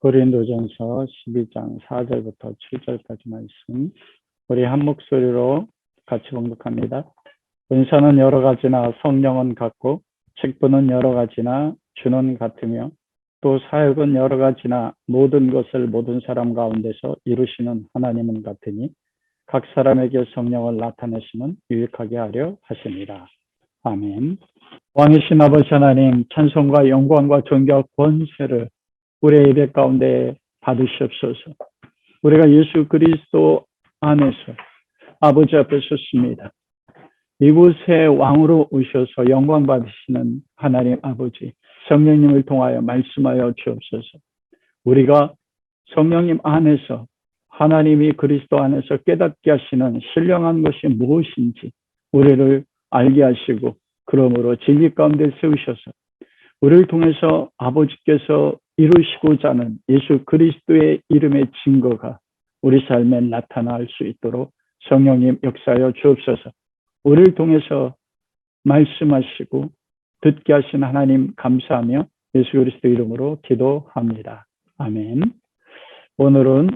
고린도전서 12장 4절부터 7절까지 말씀, 우리 한 목소리로 같이 봉독합니다. 은사는 여러 가지나 성령은 같고 직분은 여러 가지나 주는 같으며 또 사역은 여러 가지나 모든 것을 모든 사람 가운데서 이루시는 하나님은 같으니 각 사람에게 성령을 나타내시면 유익하게 하려 하십니다. 아멘. 왕이신 아버지 하나님, 찬송과 영광과 존귀와 권세를 우리의 예배 가운데 받으시옵소서. 우리가 예수 그리스도 안에서 아버지 앞에 섰습니다. 이곳에 왕으로 오셔서 영광 받으시는 하나님 아버지, 성령님을 통하여 말씀하여 주옵소서. 우리가 성령님 안에서 하나님이 그리스도 안에서 깨닫게 하시는 신령한 것이 무엇인지 우리를 알게 하시고, 그러므로 진리 가운데 세우셔서 우리를 통해서 아버지께서 이루시고자 하는 예수 그리스도의 이름의 증거가 우리 삶에 나타날 수 있도록 성령님 역사하여 주옵소서. 우리를 통해서 말씀하시고 듣게 하신 하나님 감사하며 예수 그리스도 이름으로 기도합니다. 아멘. 오늘은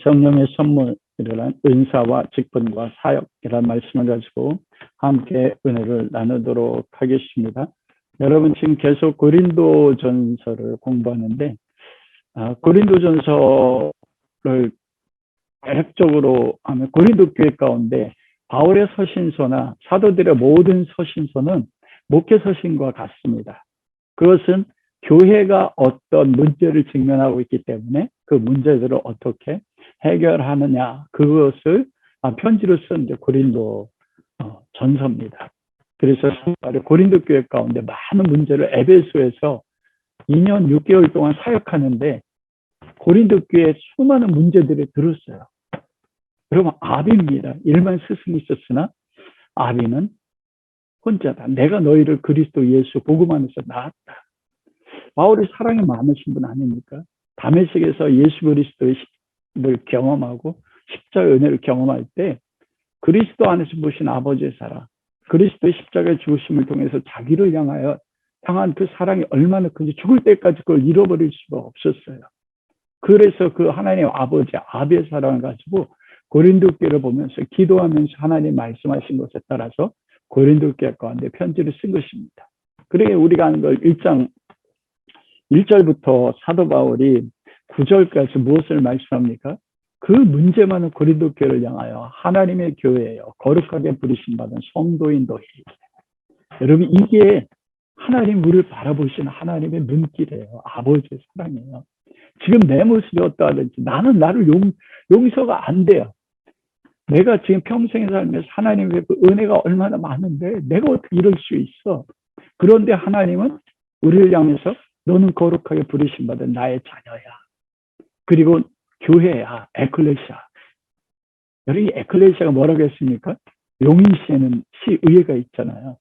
성령의 선물이란 은사와 직분과 사역이라는 말씀을 가지고 함께 은혜를 나누도록 하겠습니다. 여러분 지금 계속 고린도전서를 공부하는데 고린도전서를 대략적으로 하면 고린도 교회 가운데 바울의 서신서나 사도들의 모든 서신서는 목회 서신과 같습니다. 그것은 교회가 어떤 문제를 직면하고 있기 때문에 그 문제들을 어떻게 해결하느냐, 그것을 편지로 쓴 고린도 전서입니다. 그래서 고린도 교회 가운데 많은 문제를 에베소에서 2년 6개월 동안 사역하는데 고린도 교회에 수많은 문제들을 들었어요. 여러분, 아비입니다. 일만 스승이 있었으나 아비는 혼자다. 내가 너희를 그리스도 예수 복음 안에서 낳았다. 바울이 사랑이 많으신 분 아닙니까? 다메섹에서 예수 그리스도를 경험하고 십자가의 은혜를 경험할 때 그리스도 안에서 보신 아버지의 사랑, 그리스도의 십자가의 죽으심을 통해서 자기를 향한 그 사랑이 얼마나 큰지 죽을 때까지 그걸 잃어버릴 수가 없었어요. 그래서 그 하나님 아버지, 아비의 사랑을 가지고 고린도 교회를 보면서 기도하면서 하나님 말씀하신 것에 따라서 고린도 교회 가운데 편지를 쓴 것입니다. 그러게 우리가 하는 걸 1장 1절부터 사도 바울이 9절까지 무엇을 말씀합니까? 그 문제만은 고린도 교회를 향하여 하나님의 교회예요. 거룩하게 부르심 받은 성도인 너희. 여러분, 이게 하나님 우리를 바라보시는 하나님의 눈길이에요. 아버지의 사랑이에요. 지금 내 모습이 어떠하든지 나는 나를 용서가 안 돼요. 내가 지금 평생에 살면서 하나님의 그 은혜가 얼마나 많은데 내가 어떻게 이럴 수 있어. 그런데 하나님은 우리를 향해서 너는 거룩하게 부르심 받은 나의 자녀야. 그리고 교회야, 에클레시아. 여러분, 이 에클레시아가 뭐라고 했습니까? 용인시에는 시의회가 있잖아요.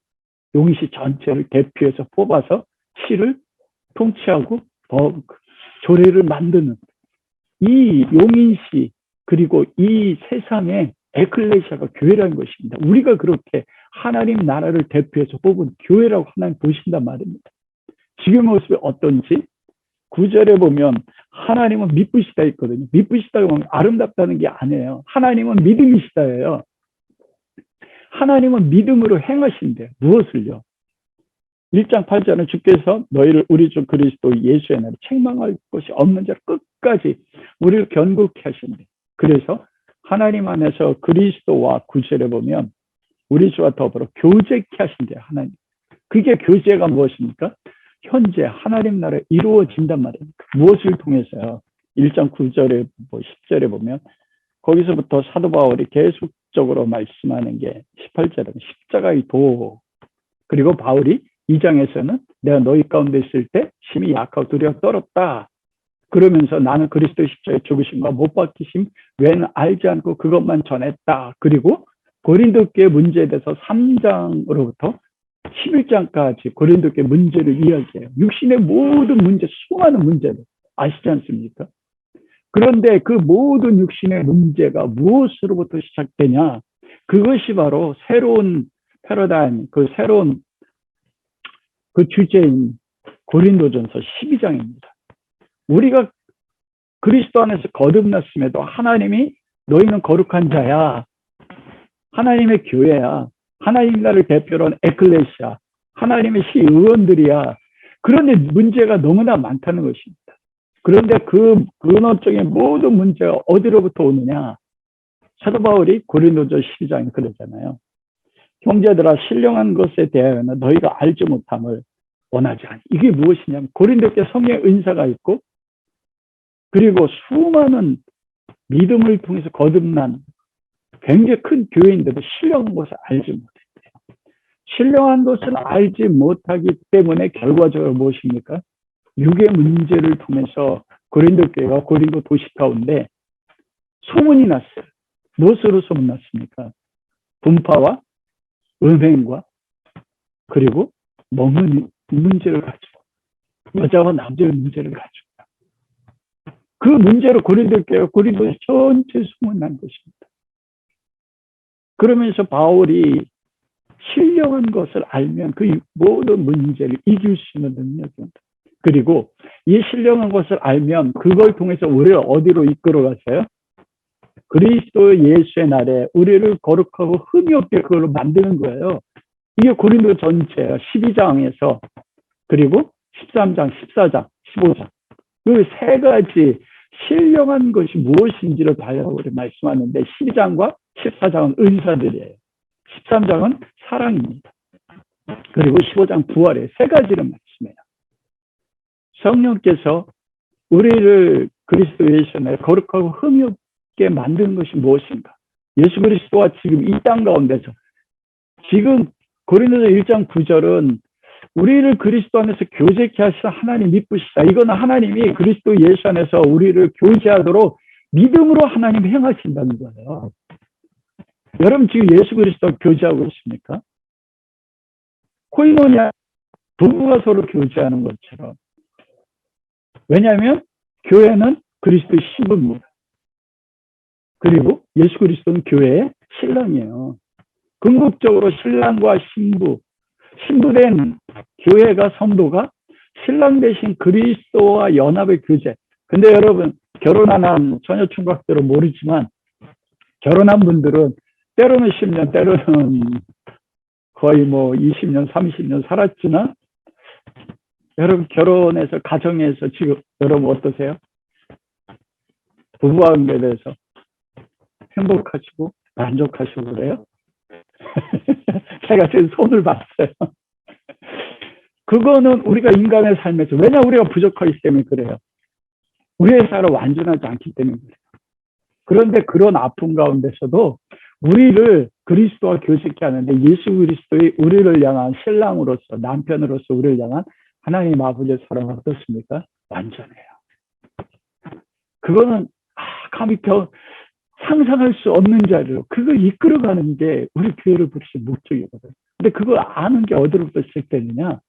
용인시 전체를 대표해서 뽑아서 시를 통치하고 조례를 만드는 이 용인시, 그리고 이 세상에 에클레시아가 교회라는 것입니다. 우리가 그렇게 하나님 나라를 대표해서 뽑은 교회라고 하나님 보신단 말입니다. 지금 모습이 어떤지 9절에 보면 하나님은 미쁘시다 있거든요. 미쁘시다고 하면 아름답다는 게 아니에요. 하나님은 믿음이시다예요. 하나님은 믿음으로 행하신대요. 무엇을요? 1장 8절은 주께서 너희를 우리 주 그리스도 예수의 날에 책망할 것이 없는 자를 끝까지 우리를 견고케 하신대. 그래서 하나님 안에서 그리스도와 9절에 보면 우리 주와 더불어 교제케 하신대요. 하나님. 그게 교제가 무엇입니까? 현재 하나님 나라에 이루어진단 말이에요. 무엇을 통해서요? 1장 9절에 10절에 보면 거기서부터 사도 바울이 계속적으로 말씀하는 게 18절은 십자가의 도. 그리고 바울이 2장에서는 내가 너희 가운데 있을 때 심히 약하고 두려워 떨었다. 그러면서 나는 그리스도의 십자가의 죽으심과 못 박히심 외에는 알지 않고 그것만 전했다. 그리고 고린도 교회 문제에 대해서 3장으로부터 11장까지 고린도 교회 문제를 이야기해요. 육신의 모든 문제, 수많은 문제들 아시지 않습니까? 그런데 그 모든 육신의 문제가 무엇으로부터 시작되냐? 그것이 바로 새로운 패러다임, 그 새로운 그 주제인 고린도전서 12장입니다. 우리가 그리스도 안에서 거듭났음에도 하나님이 너희는 거룩한 자야. 하나님의 교회야. 하나님 나라를 대표로 한 에클레시아. 하나님의 시의원들이야. 그런데 문제가 너무나 많다는 것입니다. 그런데 그 근원적인 모든 문제가 어디로부터 오느냐? 사도 바울이 고린도서 12장에 그러잖아요. 형제들아, 신령한 것에 대하여는 너희가 알지 못함을 원하지 않니. 이게 무엇이냐면 고린도께 성령의 은사가 있고, 그리고 수많은 믿음을 통해서 거듭난 굉장히 큰 교회인데도 신령한 것을 알지 못했대요. 신령한 것을 알지 못하기 때문에 결과적으로 무엇입니까? 육의 문제를 통해서 고린도 교회가 고린도 도시 가운데 소문이 났어요. 무엇으로 소문났습니까? 분파와 음행과 그리고 먹는 문제를 가지고, 여자와 남자의 문제를 가지고, 그 문제로 고린도 교회가 고린도 전체 소문난 것입니다. 그러면서 바울이 신령한 것을 알면 그 모든 문제를 이길 수 있는 능력입니다. 그리고 이 신령한 것을 알면 그걸 통해서 우리를 어디로 이끌어 가서요? 그리스도 예수의 날에 우리를 거룩하고 흠이 없게 그걸로 만드는 거예요. 이게 고린도 전체예요. 12장에서 그리고 13장, 14장, 15장. 그 세 가지 신령한 것이 무엇인지를 달라고 말씀하는데 12장과 14장은 은사들이에요. 13장은 사랑입니다. 그리고 15장 부활의 세 가지를 말씀해요. 성령께서 우리를 그리스도 예수 안에 거룩하고 흠이 없게 만드는 것이 무엇인가? 예수 그리스도와 지금 이 땅 가운데서 지금 고린도서 1장 9절은 우리를 그리스도 안에서 교제케 하시는 하나님 미쁘시다. 이거는 하나님이 그리스도 예수 안에서 우리를 교제하도록 믿음으로 하나님 행하신다는 거예요. 여러분 지금 예수 그리스도와 교제하고 있습니까? 코이노니아, 부부가 서로 교제하는 것처럼. 왜냐하면 교회는 그리스도의 신부입니다. 그리고 예수 그리스도는 교회의 신랑이에요. 궁극적으로 신랑과 신부된 교회가, 성도가 신랑 대신 그리스도와 연합의 교제. 근데 여러분, 결혼한 처녀 총각들은 모르지만 결혼한 분들은 때로는 10년, 때로는 거의 20년, 30년 살았지만 여러분 결혼해서 가정에서 지금 여러분 어떠세요? 부부관계에 대해서 행복하시고 만족하시고 그래요? 제가 지금 손을 봤어요. 그거는 우리가 인간의 삶에서, 왜냐 우리가 부족하기 때문에 그래요. 우리의 삶은 완전하지 않기 때문에 그래요. 그런데 그런 아픔 가운데서도 우리를 그리스도와 교제케 하는데 예수 그리스도의 우리를 향한 신랑으로서, 남편으로서 우리를 향한 하나님 아버지의 사랑은 어떻습니까? 완전해요. 그거는 감히 상상할 수 없는 자리로 그걸 이끌어가는 게 우리 교회를 부르신 목적이거든요. 근데 그걸 아는 게 어디로부터 시작되느냐?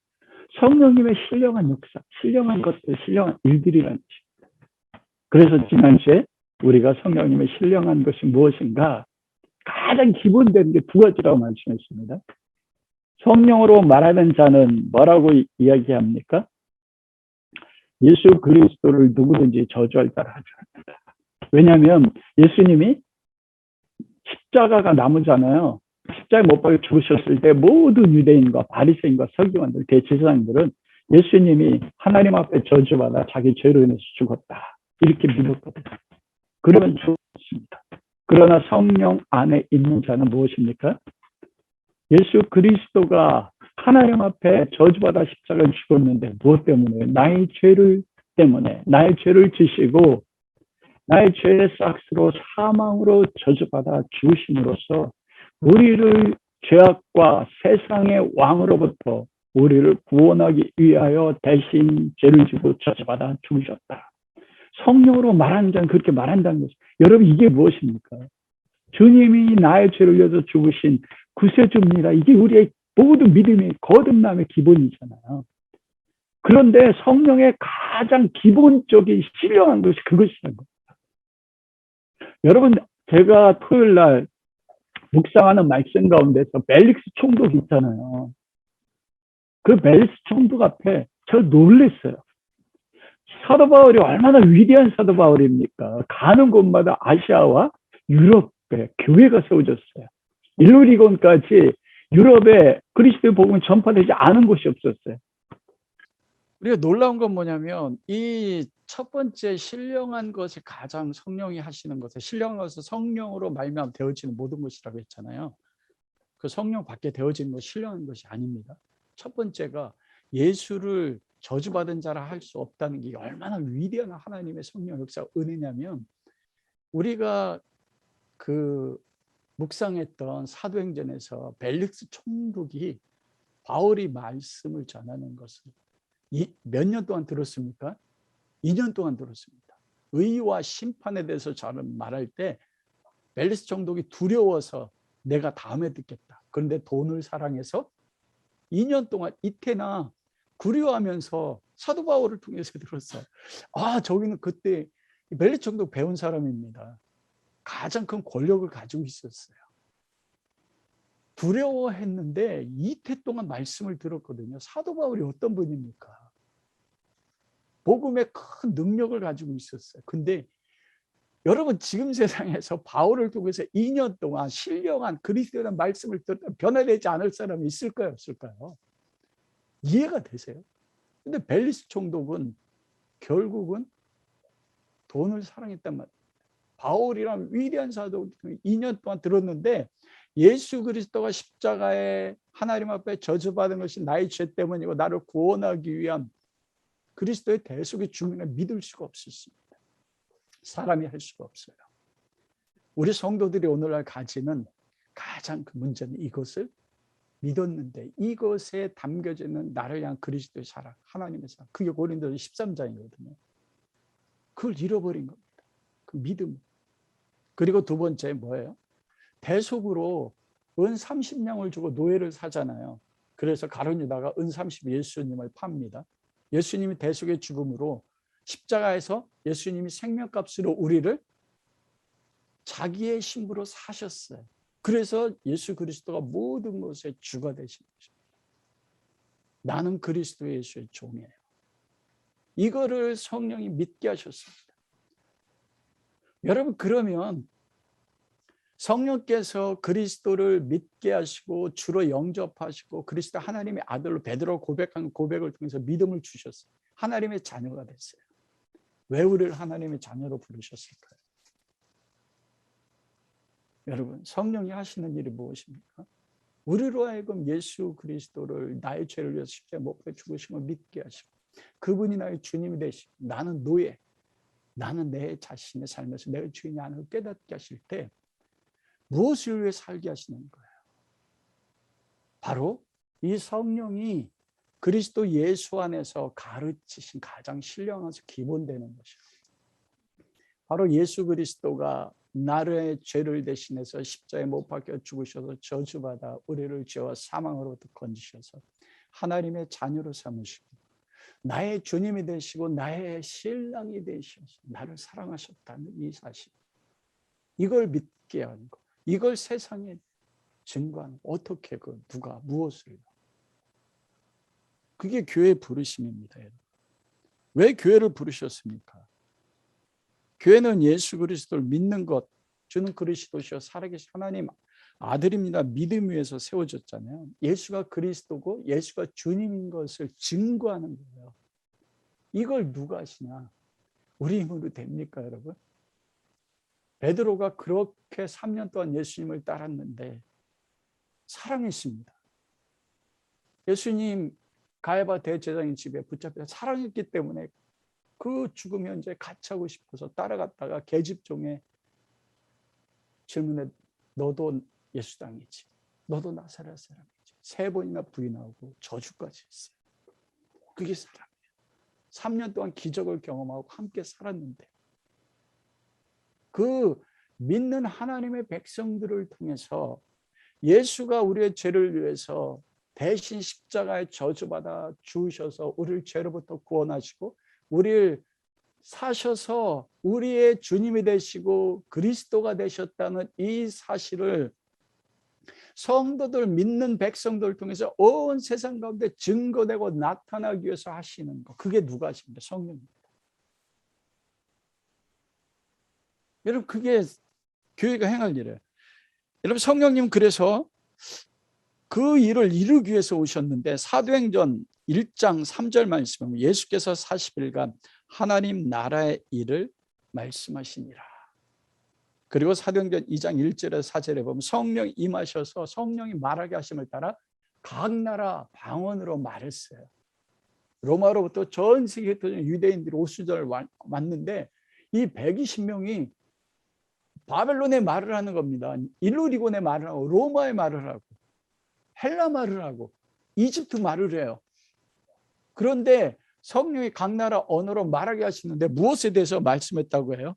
성령님의 신령한 역사, 신령한 것들, 신령한 일들이라는 것입니다. 그래서 지난주에 우리가 성령님의 신령한 것이 무엇인가? 가장 기본되는 게 두 가지라고 말씀했습니다. 성령으로 말하는 자는 뭐라고 이야기합니까? 예수 그리스도를 누구든지 저주할 자라 하지 않는다. 왜냐하면 예수님이 십자가가 나무잖아요. 십자가에 못 박혀 죽으셨을 때 모든 유대인과 바리새인과 서기관들, 대제사장들은 예수님이 하나님 앞에 저주받아 자기 죄로 인해서 죽었다. 이렇게 믿었거든요. 그러면 죽었습니다. 그러나 성령 안에 있는 자는 무엇입니까? 예수 그리스도가 하나님 앞에 저주받아 십자가에 죽었는데 무엇 때문에? 나의 죄를 때문에, 나의 죄를 지시고 나의 죄의 싹스로 사망으로 저주받아 죽으심으로써 우리를 죄악과 세상의 왕으로부터 우리를 구원하기 위하여 대신 죄를 지고 저주받아 죽으셨다. 성령으로 말하는 자는 그렇게 말한다는 것입니다. 여러분 이게 무엇입니까? 주님이 나의 죄를 위해서 죽으신 구세주입니다. 이게 우리의 모든 믿음의 거듭남의 기본이잖아요. 그런데 성령의 가장 기본적인 신령한 것이 그것이라는 겁니다. 여러분 제가 토요일 날 묵상하는 말씀 가운데서 멜릭스 총독 있잖아요. 그 멜릭스 총독 앞에 저 놀랬어요. 사도 바울이 얼마나 위대한 사도 바울입니까? 가는 곳마다 아시아와 유럽에 교회가 세워졌어요. 일루리곤까지 유럽에 그리스도의 복음이 전파되지 않은 곳이 없었어요. 우리가 놀라운 건 뭐냐면 이 첫 번째 신령한 것이 가장 성령이 하시는 것에 신령한 것은 성령으로 말미암아 되어지는 모든 것이라고 했잖아요. 그 성령 밖에 되어지는 것이 신령한 것이 아닙니다. 첫 번째가 예수를 저주받은 자라 할 수 없다는 게 얼마나 위대한 하나님의 성령 역사 은혜냐면, 우리가 그 묵상했던 사도행전에서 벨릭스 총독이 바울이 말씀을 전하는 것을 몇 년 동안 들었습니까? 2년 동안 들었습니다. 의와 심판에 대해서 저는 말할 때 벨릭스 총독이 두려워서 내가 다음에 듣겠다. 그런데 돈을 사랑해서 2년 동안 이태나 구려하면서 사도 바울을 통해서 들었어요. 아, 저기는 그때 벨릭스 총독 배운 사람입니다. 가장 큰 권력을 가지고 있었어요. 두려워했는데 이태 동안 말씀을 들었거든요. 사도 바울이 어떤 분입니까? 복음의 큰 능력을 가지고 있었어요. 근데 여러분, 지금 세상에서 바울을 통해서 2년 동안 신령한 그리스도에 대한 말씀을 듣다 변화되지 않을 사람이 있을까요? 없을까요? 이해가 되세요? 근데 벨리스 총독은 결국은 돈을 사랑했단 말이에요. 바울이란 위대한 사도 2년 동안 들었는데 예수 그리스도가 십자가에 하나님 앞에 저주받은 것이 나의 죄 때문이고 나를 구원하기 위한 그리스도의 대속의 중임을 믿을 수가 없었습니다. 사람이 할 수가 없어요. 우리 성도들이 오늘날 가지는 가장 큰 문제는 이것을 믿었는데 이것에 담겨져 있는 나를 향한 그리스도의 사랑, 하나님의 사랑, 그게 고린도서 13장이거든요. 그걸 잃어버린 겁니다. 그 믿음. 그리고 두 번째 뭐예요? 대속으로 은 30냥을 주고 노예를 사잖아요. 그래서 가룟 유다가 은 30 예수님을 팝니다. 예수님이 대속의 죽음으로 십자가에서 예수님이 생명값으로 우리를 자기의 신부로 사셨어요. 그래서 예수 그리스도가 모든 것의 주가 되신 것입니다. 나는 그리스도 예수의 종이에요. 이거를 성령이 믿게 하셨습니다. 여러분, 그러면 성령께서 그리스도를 믿게 하시고 주로 영접하시고 그리스도 하나님의 아들로 베드로 고백한 고백을 통해서 믿음을 주셨어요. 하나님의 자녀가 됐어요. 왜 우리를 하나님의 자녀로 부르셨을까요? 여러분, 성령이 하시는 일이 무엇입니까? 우리로 하여금 예수 그리스도를 나의 죄를 위해서 십자가에 못 박혀 죽으심을 믿게 하시고 그분이 나의 주님이 되시고 나는 노예, 나는 내 자신의 삶에서 내가 주인이 아닌 걸 깨닫게 하실 때 무엇을 위해 살게 하시는 거예요? 바로 이 성령이 그리스도 예수 안에서 가르치신 가장 신령한 기본되는 것이에요. 바로 예수 그리스도가 나의 죄를 대신해서 십자가에 못 박혀 죽으셔서 저주받아 우리를 죄와 사망으로부터 건지셔서 하나님의 자녀로 삼으시고 나의 주님이 되시고 나의 신랑이 되셔서 나를 사랑하셨다는 이 사실, 이걸 믿게 하는 것, 이걸 세상에 증거하는 것. 어떻게 누가 무엇을, 그게 교회의 부르심입니다. 왜 교회를 부르셨습니까? 교회는 예수 그리스도를 믿는 것, 주는 그리스도시요 살아계신 하나님 아들입니다. 믿음 위에서 세워졌잖아요. 예수가 그리스도고 예수가 주님인 것을 증거하는 거예요. 이걸 누가 하시냐? 우리 힘으로 됩니까, 여러분? 베드로가 그렇게 3년 동안 예수님을 따랐는데 사랑했습니다. 예수님 가야바 대제사장 집에 붙잡혀 사랑했기 때문에 그 죽음 현장에 같이 하고 싶어서 따라갔다가 계집종에 질문에 너도 예수 당이지, 너도 나사렛 사람이지, 3번이나 부인하고 저주까지 했어요. 그게 사랑이에요. 3년 동안 기적을 경험하고 함께 살았는데 그 믿는 하나님의 백성들을 통해서 예수가 우리의 죄를 위해서 대신 십자가에 저주받아 죽으셔서 우리를 죄로부터 구원하시고 우리를 사셔서 우리의 주님이 되시고 그리스도가 되셨다는 이 사실을 성도들, 믿는 백성들을 통해서 온 세상 가운데 증거되고 나타나기 위해서 하시는 것, 그게 누가 하십니까? 성령입니다. 여러분 그게 교회가 행할 일이에요. 여러분 성령님 그래서 그 일을 이루기 위해서 오셨는데 사도행전 1장 3절 말씀은 예수께서 40일간 하나님 나라의 일을 말씀하시니라. 그리고 사도행전 2장 1절에 4절에 보면 성령이 임하셔서 성령이 말하게 하심을 따라 각 나라 방언으로 말했어요. 로마로부터 전 세계 유대인들이 오순절을 왔는데 이 120명이 바벨론의 말을 하는 겁니다. 일루리곤의 말을 하고 로마의 말을 하고 헬라 말을 하고 이집트 말을 해요. 그런데 성령이 각 나라 언어로 말하게 하시는데 무엇에 대해서 말씀했다고 해요?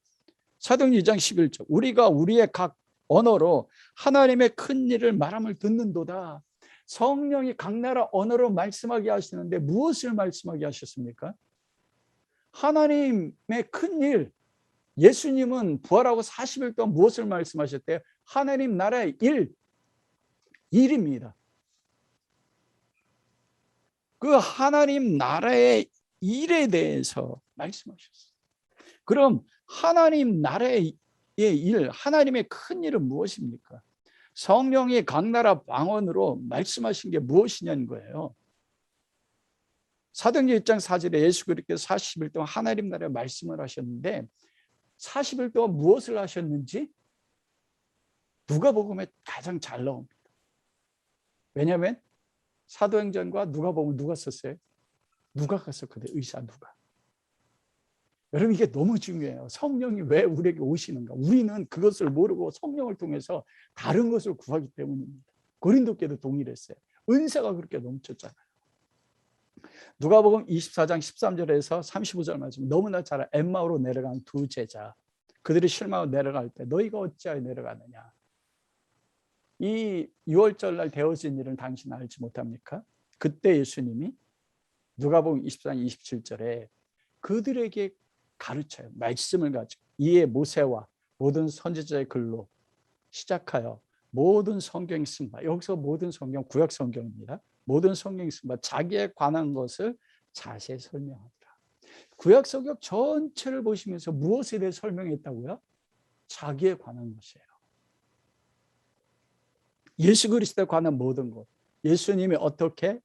사도행전 2장 11절 우리가 우리의 각 언어로 하나님의 큰 일을 말함을 듣는도다. 성령이 각 나라 언어로 말씀하게 하시는데 무엇을 말씀하게 하셨습니까? 하나님의 큰 일. 예수님은 부활하고 40일 동안 무엇을 말씀하셨대요? 하나님 나라의 일입니다. 그 하나님 나라의 일에 대해서 말씀하셨어요. 그럼 하나님 나라의 일, 하나님의 큰 일은 무엇입니까? 성령이 각 나라 방언으로 말씀하신 게 무엇이냐는 거예요. 사도행전 1장 4절에 예수 그리스도께서 40일 동안 하나님 나라의 말씀을 하셨는데 40일 동안 무엇을 하셨는지 누가복음에 가장 잘 나옵니다. 왜냐하면 사도행전과 누가복음 누가 썼어요? 누가가 썼거든요. 의사 누가. 여러분 이게 너무 중요해요. 성령이 왜 우리에게 오시는가? 우리는 그것을 모르고 성령을 통해서 다른 것을 구하기 때문입니다. 고린도교도 동일했어요. 은사가 그렇게 넘쳤잖아요. 누가복음 24장 13절에서 35절 말씀 너무나 잘 알아요. 엠마오로 내려간 두 제자. 그들이 실망하고 내려갈 때 너희가 어찌하여 내려가느냐? 이 6월절 날 되어진 일은 당신 알지 못합니까? 그때 예수님이 누가복음 24장 27절에 그들에게 가르쳐요. 말씀을 가지고 이에 모세와 모든 선지자의 글로 시작하여 모든 성경이 쓴 바, 여기서 모든 성경 구약 성경입니다. 모든 성경이 쓴 바 자기에 관한 것을 자세히 설명하더라. 구약 성경 전체를 보시면서 무엇에 대해 설명했다고요? 자기에 관한 것이에요. 예수 그리스도에 관한 모든 것, 예수님이 어떻게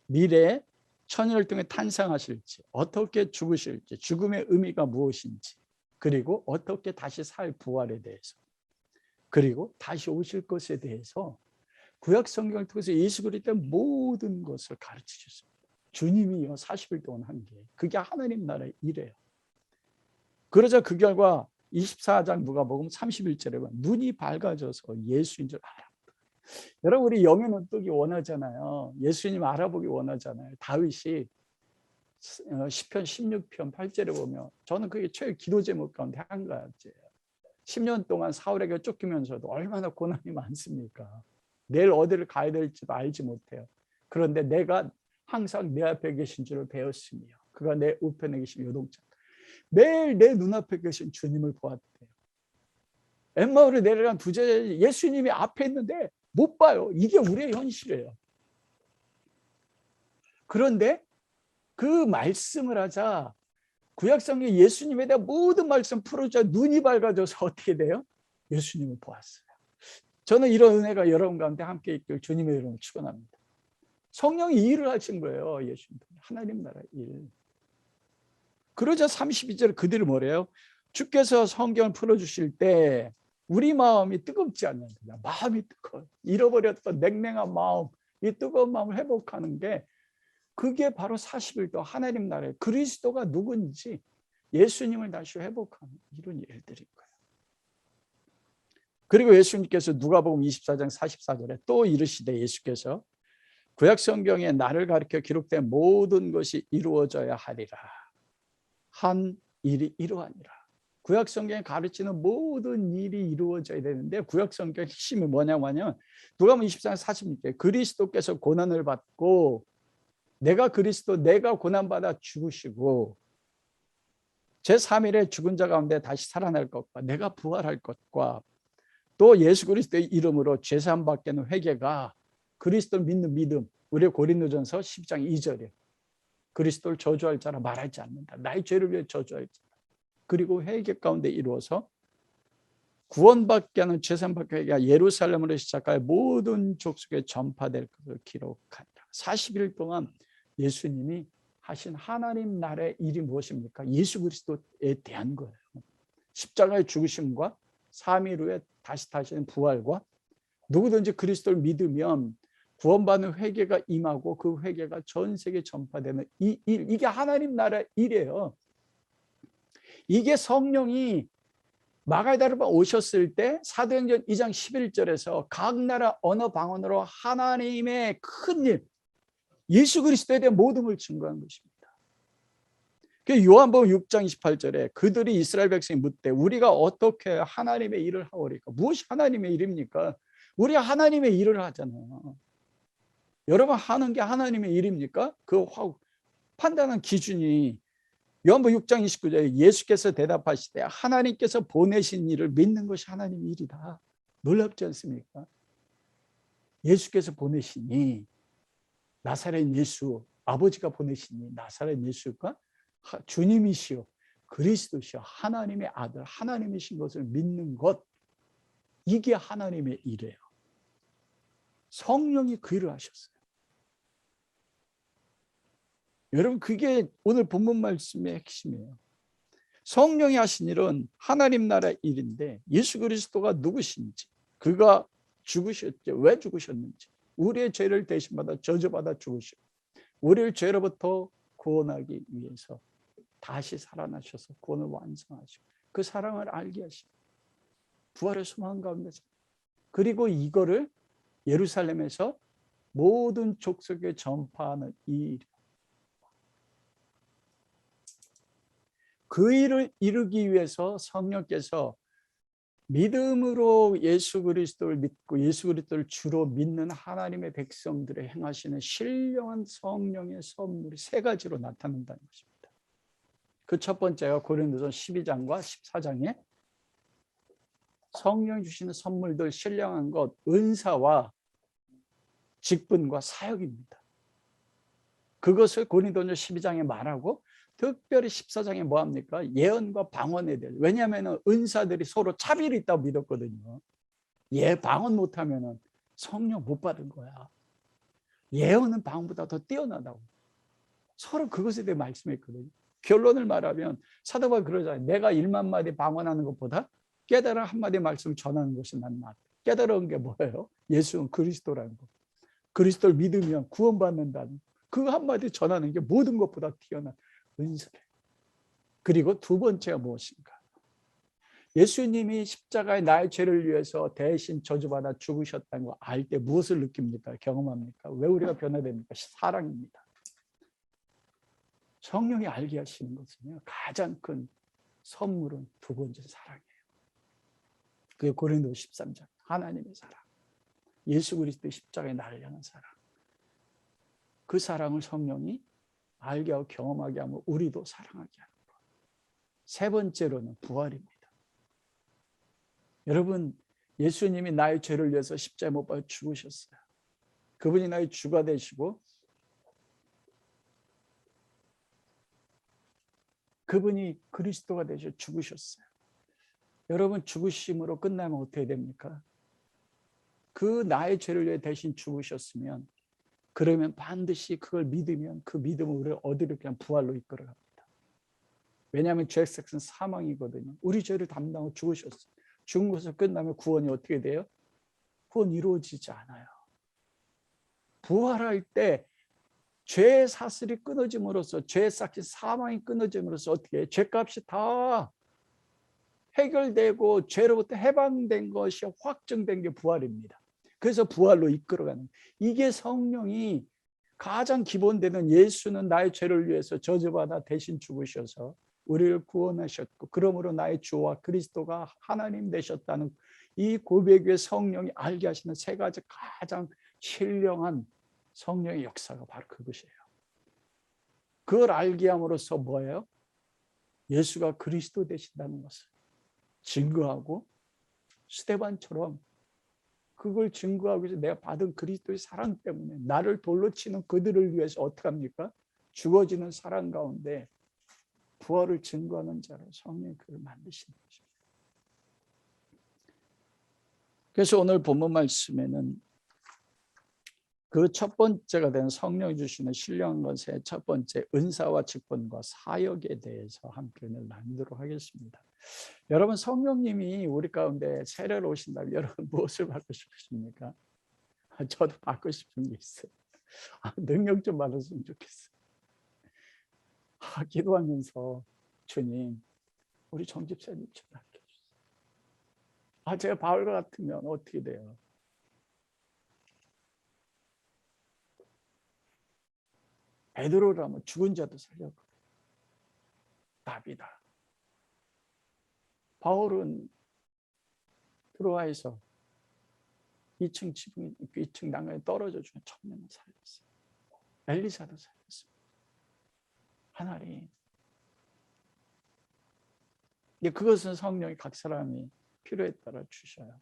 미래에 천년을 통해 탄생하실지, 어떻게 죽으실지, 죽음의 의미가 무엇인지, 그리고 어떻게 다시 살 부활에 대해서, 그리고 다시 오실 것에 대해서 구약 성경을 통해서 예수 그리스도의 모든 것을 가르쳐 주셨습니다. 주님이요 40일 동안 한 게 그게 하나님 나라의 일이에요. 그러자 그 결과 24장 누가복음 31절에 보면 눈이 밝아져서 예수인 줄 알아. 여러분 우리 영의 눈 뜨기 원하잖아요. 예수님 알아보기 원하잖아요. 다윗이 시편 16편 8절에 보면 저는 그게 최애 기도 제목 가운데 한 가지예요. 10년 동안 사울에게 쫓기면서도 얼마나 고난이 많습니까? 내일 어디를 가야 될지도 알지 못해요. 그런데 내가 항상 내 앞에 계신 줄을 배웠으며 그가 내 우편에 계신 요동자 매일 내 눈앞에 계신 주님을 보았대요. 엠마오를 내려간 두 제자 예수님이 앞에 있는데 못 봐요. 이게 우리의 현실이에요. 그런데 그 말씀을 하자 구약성경 예수님에 대한 모든 말씀 풀어져 눈이 밝아져서 어떻게 돼요? 예수님을 보았어요. 저는 이런 은혜가 여러분 가운데 함께 있길 주님의 이름으로 축원합니다. 성령이 일을 하신 거예요. 예수님 하나님 나라 일. 그러자 32절 그들이 뭐래요? 주께서 성경을 풀어주실 때 우리 마음이 뜨겁지 않는다. 마음이 뜨거워. 잃어버렸던 냉랭한 마음, 이 뜨거운 마음을 회복하는 게 그게 바로 40일 동안 하나님 나라의 그리스도가 누군지 예수님을 다시 회복하는 이런 일들인 거예요. 그리고 예수님께서 누가복음 24장 44절에 또 이르시되 예수께서 구약 성경에 나를 가리켜 기록된 모든 것이 이루어져야 하리라. 한 일이 이루하니라. 구약 성경에 가르치는 모든 일이 이루어져야 되는데 구약 성경 핵심이 뭐냐고 하면 누가복음 24장 46절 그리스도께서 고난을 받고 내가 그리스도 내가 고난받아 죽으시고 제3일에 죽은 자 가운데 다시 살아날 것과 내가 부활할 것과 또 예수 그리스도의 이름으로 죄사함 받게는 회개가 그리스도를 믿는 믿음 우리 고린도전서 10장 2절에 그리스도를 저주할 자라 말하지 않는다. 나의 죄를 위해 저주할 자라. 그리고 회개 가운데 이루어서 구원받게 하는 죄산받게 하기가 예루살렘으로 시작하여 모든 족속에 전파될 것을 기록하니라. 40일 동안 예수님이 하신 하나님 나라의 일이 무엇입니까? 예수 그리스도에 대한 거예요. 십자가의 죽으심과 3일 후에 다시 타시는 부활과 누구든지 그리스도를 믿으면 구원받는 회개가 임하고 그 회개가 전 세계에 전파되는 이 일, 이게 하나님 나라의 일이에요. 이게 성령이 마가다르바 오셨을 때 사도행전 2장 11절에서 각 나라 언어 방언으로 하나님의 큰 일, 예수 그리스도에 대한 모든 걸 증거한 것입니다. 요한복음 6장 28절에 그들이 이스라엘 백성이 묻되 우리가 어떻게 하나님의 일을 하오리까? 무엇이 하나님의 일입니까? 우리가 하나님의 일을 하잖아요. 여러분 하는 게 하나님의 일입니까? 그 판단한 기준이 요한복음 6장 29절에 예수께서 대답하시되 하나님께서 보내신 일을 믿는 것이 하나님의 일이다. 놀랍지 않습니까? 예수께서 보내시니 나사렛 예수, 아버지가 보내시니 나사렛 예수가 주님이시요 그리스도시요 하나님의 아들 하나님이신 것을 믿는 것, 이게 하나님의 일이에요. 성령이 그 일을 하셨어요. 여러분 그게 오늘 본문 말씀의 핵심이에요. 성령이 하신 일은 하나님 나라의 일인데 예수 그리스도가 누구신지, 그가 죽으셨죠. 왜 죽으셨는지, 우리의 죄를 대신받아 저주받아 죽으시고 우리를 죄로부터 구원하기 위해서 다시 살아나셔서 구원을 완성하시고 그 사랑을 알게 하시고 부활의 소망 가운데서, 그리고 이거를 예루살렘에서 모든 족속에 전파하는 이 일, 그 일을 이루기 위해서 성령께서 믿음으로 예수 그리스도를 믿고 예수 그리스도를 주로 믿는 하나님의 백성들의 행하시는 신령한 성령의 선물이 세 가지로 나타난다는 것입니다. 그 첫 번째가 고린도서 12장과 14장에 성령이 주시는 선물들, 신령한 것, 은사와 직분과 사역입니다. 그것을 고린도서 12장에 말하고 특별히 14장에 뭐합니까? 예언과 방언에 대해. 왜냐하면 은사들이 서로 차별이 있다고 믿었거든요. 방언 못하면 성령 못 받은 거야. 예언은 방언보다 더 뛰어나다고. 서로 그것에 대해 말씀했거든요. 결론을 말하면 사도 바울이 그러잖아요. 내가 1만 마디 방언하는 것보다 깨달은 한마디 말씀 전하는 것이 난 낫다. 깨달은 게 뭐예요? 예수는 그리스도라는 거. 그리스도를 믿으면 구원받는다는 그 한마디 전하는 게 모든 것보다 뛰어난 은사예요. 그리고 두 번째가 무엇인가? 예수님이 십자가에 나의 죄를 위해서 대신 저주받아 죽으셨다는 거 알 때 무엇을 느낍니까? 경험합니까? 왜 우리가 변화됩니까? 사랑입니다. 성령이 알게 하시는 것은요, 가장 큰 선물은 두 번째 사랑이에요. 그게 고린도 13장 하나님의 사랑, 예수 그리스도의 십자가에 나를 향한 사랑. 그 사랑을 성령이 알게 하고 경험하게 하면 우리도 사랑하게 하는 것. 세 번째로는 부활입니다. 여러분, 예수님이 나의 죄를 위해서 십자가에 못 박혀 죽으셨어요. 그분이 나의 주가 되시고 그분이 그리스도가 되셔 죽으셨어요. 여러분, 죽으심으로 끝나면 어떻게 됩니까? 그 나의 죄를 위해 대신 죽으셨으면, 그러면 반드시 그걸 믿으면 그 믿음은 우리를 어디로 그냥 부활로 이끌어갑니다. 왜냐하면 죄의 삭은 사망이거든요. 우리 죄를 담당하고 죽으셨어요. 죽은 것을 끝나면 구원이 어떻게 돼요? 구원 이루어지지 않아요. 부활할 때 죄의 사슬이 끊어짐으로써, 죄의 삭힌 사망이 끊어짐으로써 어떻게 해요? 죄값이 다 해결되고 죄로부터 해방된 것이 확정된 게 부활입니다. 그래서 부활로 이끌어가는, 이게 성령이 가장 기본되는, 예수는 나의 죄를 위해서 저주받아 대신 죽으셔서 우리를 구원하셨고 그러므로 나의 주와 그리스도가 하나님 되셨다는 이 고백 위에 성령이 알게 하시는 세 가지 가장 신령한 성령의 역사가 바로 그것이에요. 그걸 알게 함으로써 뭐예요? 예수가 그리스도 되신다는 것을 증거하고, 스데반처럼 그걸 증거하기 위해서 내가 받은 그리스도의 사랑 때문에 나를 돌로 치는 그들을 위해서 어떻게 합니까? 죽어지는 사랑 가운데 부활을 증거하는 자로 성령이 그를 만드시는 것입니다. 그래서 오늘 본문 말씀에는 그 첫 번째가 된 성령이 주시는 신령한 것의 첫 번째 은사와 직분과 사역에 대해서 함께 나누도록 하겠습니다. 여러분, 성령님이 우리 가운데 세례로 오신다면 여러분 무엇을 받고 싶으십니까? 저도 받고 싶은 게 있어요. 능력 좀 받았으면 좋겠어요. 기도하면서 주님, 우리 정집사님 좀 맡겨주세요. 제가 바울과 같으면 어떻게 돼요? 베드로라면 죽은 자도 살려고. 답이다. 바울은 트로아에서 2층 난간에 떨어져 죽은 청년을 살렸어요. 엘리사도 살렸어요. 하나님. 그것은 성령이 각 사람이 필요에 따라 주셔요.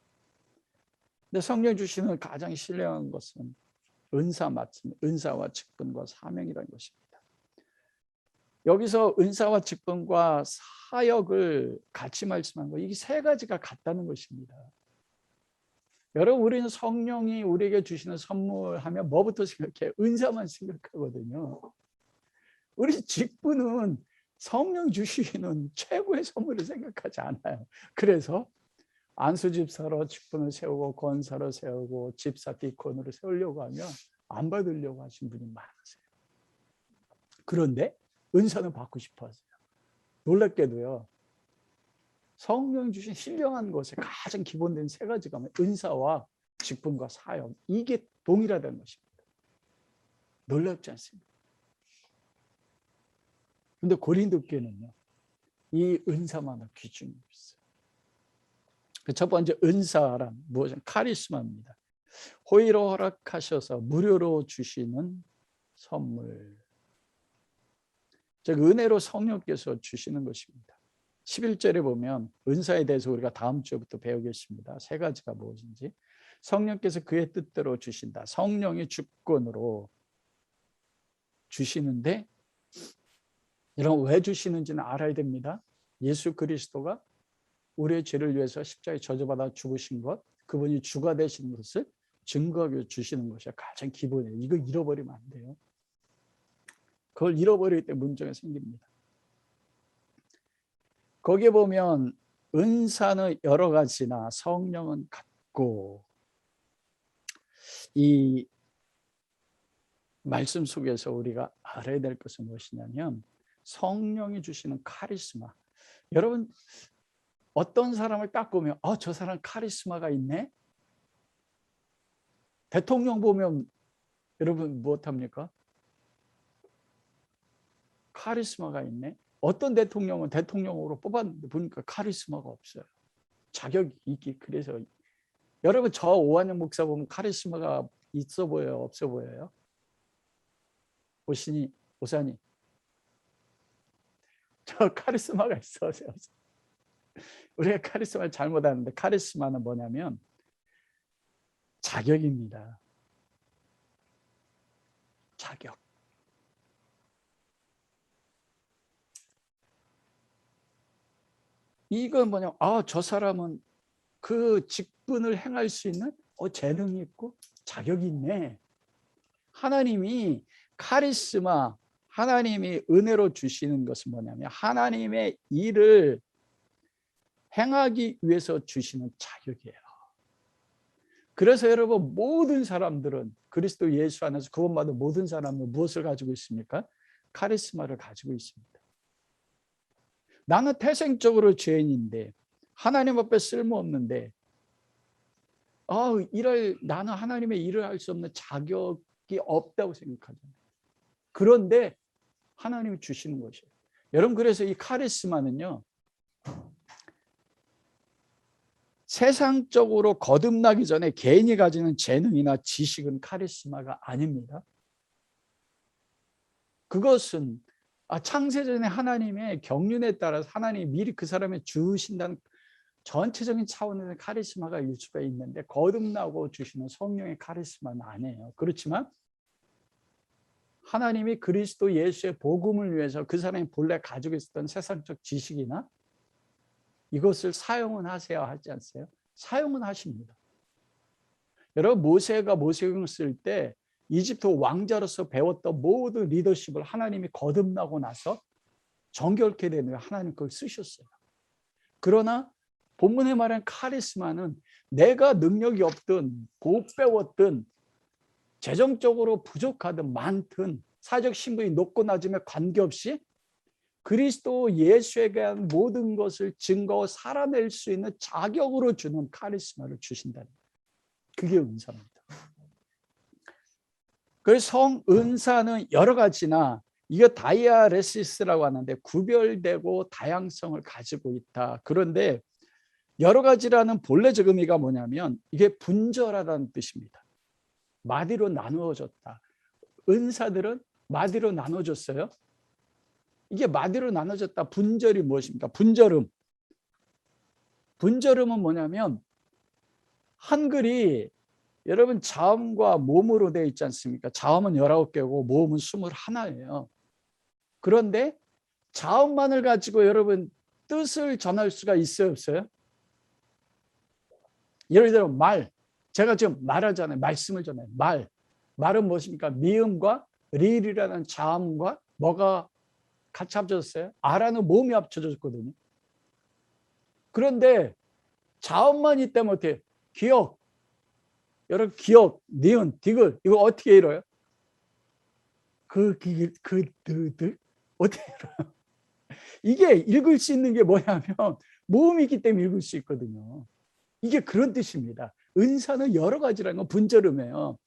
근데 성령 주시는 가장 신령한 것은 은사와 직분과 사명이라는 것입니다. 여기서 은사와 직분과 사역을 같이 말씀한 거, 이게 세 가지가 같다는 것입니다. 여러분, 우리는 성령이 우리에게 주시는 선물 하면 뭐부터 생각해요? 은사만 생각하거든요. 우리 직분은 성령 주시는 최고의 선물을 생각하지 않아요. 그래서 안수 집사로 직분을 세우고 권사로 세우고 집사 디콘으로 세우려고 하면 안 받으려고 하신 분이 많으세요. 그런데 은사는 받고 싶어 하세요. 놀랍게도요, 성령 주신 신령한 것에 가장 기본된 세 가지가 은사와 직분과 사역, 이게 동일하다는 것입니다. 놀랍지 않습니까? 근데 고린도 교회는요, 이 은사만을 귀중히 여겼어요. 첫 번째 은사란 무엇이냐? 카리스마입니다. 호의로 허락하셔서 무료로 주시는 선물. 즉 은혜로 성령께서 주시는 것입니다. 11절에 보면 은사에 대해서 우리가 다음 주부터 배우겠습니다. 세 가지가 무엇인지. 성령께서 그의 뜻대로 주신다. 성령의 주권으로 주시는데, 여러분 왜 주시는지는 알아야 됩니다. 예수 그리스도가 우리의 죄를 위해서 십자가에 저주받아 죽으신 것, 그분이 주가 되시는 것을 증거하여 주시는 것이 가장 기본이에요. 이거 잃어버리면 안 돼요. 그걸 잃어버릴 때 문제가 생깁니다. 거기에 보면 은사는 여러 가지나 성령은 같고, 이 말씀 속에서 우리가 알아야 될 것은 무엇이냐면 성령이 주시는 카리스마. 여러분, 어떤 사람을 딱 보면 저 사람 카리스마가 있네. 대통령 보면 여러분 무엇합니까? 카리스마가 있네. 어떤 대통령은 대통령으로 뽑았는데 보니까 카리스마가 없어요. 자격이 있기. 그래서 여러분, 저 오한영 목사 보면 카리스마가 있어 보여요? 없어 보여요? 오사님, 저 카리스마가 있어요. 우리가 카리스마를 잘못 아는데, 카리스마는 뭐냐면 자격입니다. 자격. 이건 뭐냐? 저 사람은 그 직분을 행할 수 있는 재능이 있고 자격이 있네. 하나님이 카리스마, 하나님이 은혜로 주시는 것은 뭐냐면 하나님의 일을 행하기 위해서 주시는 자격이에요. 그래서 여러분, 모든 사람들은 그리스도 예수 안에서 구원받은 모든 사람은 무엇을 가지고 있습니까? 카리스마를 가지고 있습니다. 나는 태생적으로 죄인인데, 하나님 앞에 쓸모없는데, 나는 하나님의 일을 할 수 없는 자격이 없다고 생각하잖아요. 그런데 하나님이 주시는 것이에요. 여러분, 그래서 이 카리스마는요, 세상적으로 거듭나기 전에 개인이 가지는 재능이나 지식은 카리스마가 아닙니다. 그것은 창세전에 하나님의 경륜에 따라서 하나님이 미리 그 사람에 주신다는 전체적인 차원에서 카리스마가 일 수가 있는데, 거듭나고 주시는 성령의 카리스마는 아니에요. 그렇지만 하나님이 그리스도 예수의 복음을 위해서 그 사람이 본래 가지고 있었던 세상적 지식이나 이것을 사용은 하셔야 하지 않으세요? 사용은 하십니다. 여러분 모세가 모세경을 쓸 때 이집트 왕자로서 배웠던 모든 리더십을 하나님이 거듭나고 나서 정결케 되는 하나님 그걸 쓰셨어요. 그러나 본문에 말한 카리스마는 내가 능력이 없든 못 배웠든 재정적으로 부족하든 많든 사회적 신분이 높고 낮음에 관계없이 그리스도 예수에 대한 모든 것을 증거하고 살아낼 수 있는 자격으로 주는 카리스마를 주신다는 거예요. 그게 은사입니다. 그래서 성은사는 여러 가지나 이게 다이아레시스라고 하는데 구별되고 다양성을 가지고 있다. 그런데 여러 가지라는 본래적 의미가 뭐냐면 이게 분절하다는 뜻입니다. 마디로 나누어졌다. 은사들은 마디로 나눠졌어요. 이게 마디로 나눠졌다. 분절이 무엇입니까? 분절음. 분절음은 뭐냐면 한글이 여러분 자음과 모음으로 되어 있지 않습니까? 자음은 19개고 모음은 21예요. 그런데 자음만을 가지고 여러분 뜻을 전할 수가 있어요, 없어요? 예를 들어 말. 제가 지금 말하잖아요. 말씀을 전해요. 말은 무엇입니까? 미음과 릴이라는 자음과 뭐가 같이 합쳐졌어요? 아라는 모음이 합쳐졌거든요. 그런데 자음만 있다면 어떻게? 기억. 여러분 기억, 니은, 디귿 이거 어떻게 읽어요? 어떻게 읽어요? 이게 읽을 수 있는 게 뭐냐면 모음이 있기 때문에 읽을 수 있거든요. 이게 그런 뜻입니다. 은사는 여러 가지라는 건 분절음이에요.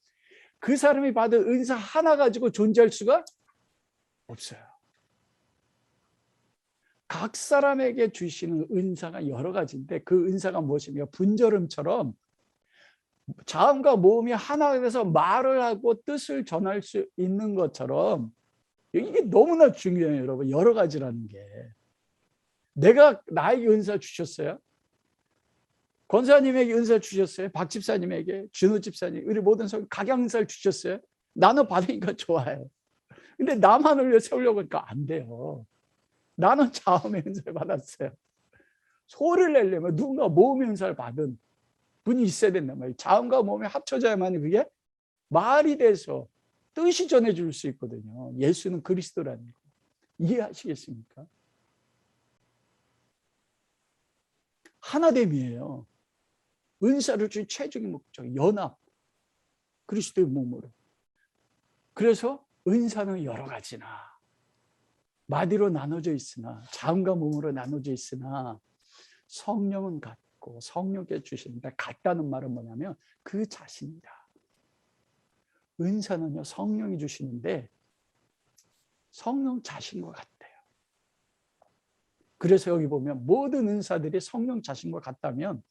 그 사람이 받은 은사 하나 가지고 존재할 수가 없어요. 각 사람에게 주시는 은사가 여러 가지인데 그 은사가 무엇입니까? 분절음처럼 자음과 모음이 하나가 돼서 말을 하고 뜻을 전할 수 있는 것처럼 이게 너무나 중요해요, 여러분. 여러 가지라는 게. 내가 나에게 은사 주셨어요? 권사님에게 은사 주셨어요? 박 집사님에게, 준호 집사님, 우리 모든 성도 각양 은사를 주셨어요? 나는 받으니까 좋아요. 근데 나만을 위해 세우려고 하니까 안 돼요. 나는 자음의 은사를 받았어요. 소리를 내려면 누군가 모음의 은사를 받은 분이 있어야 된단 말이에요. 자음과 모음이 합쳐져야만 그게 말이 돼서 뜻이 전해질 수 있거든요. 예수는 그리스도라는 거. 이해하시겠습니까? 하나됨이에요. 은사를 준 최종의 목적, 연합. 그리스도의 몸으로. 그래서 은사는 여러 가지나 마디로 나눠져 있으나 자음과 몸으로 나눠져 있으나 성령은 같고 성령께 주시는데 같다는 말은 뭐냐면 그 자신이다. 은사는요 성령이 주시는데 성령 자신과 같대요. 그래서 여기 보면 모든 은사들이 성령 자신과 같다면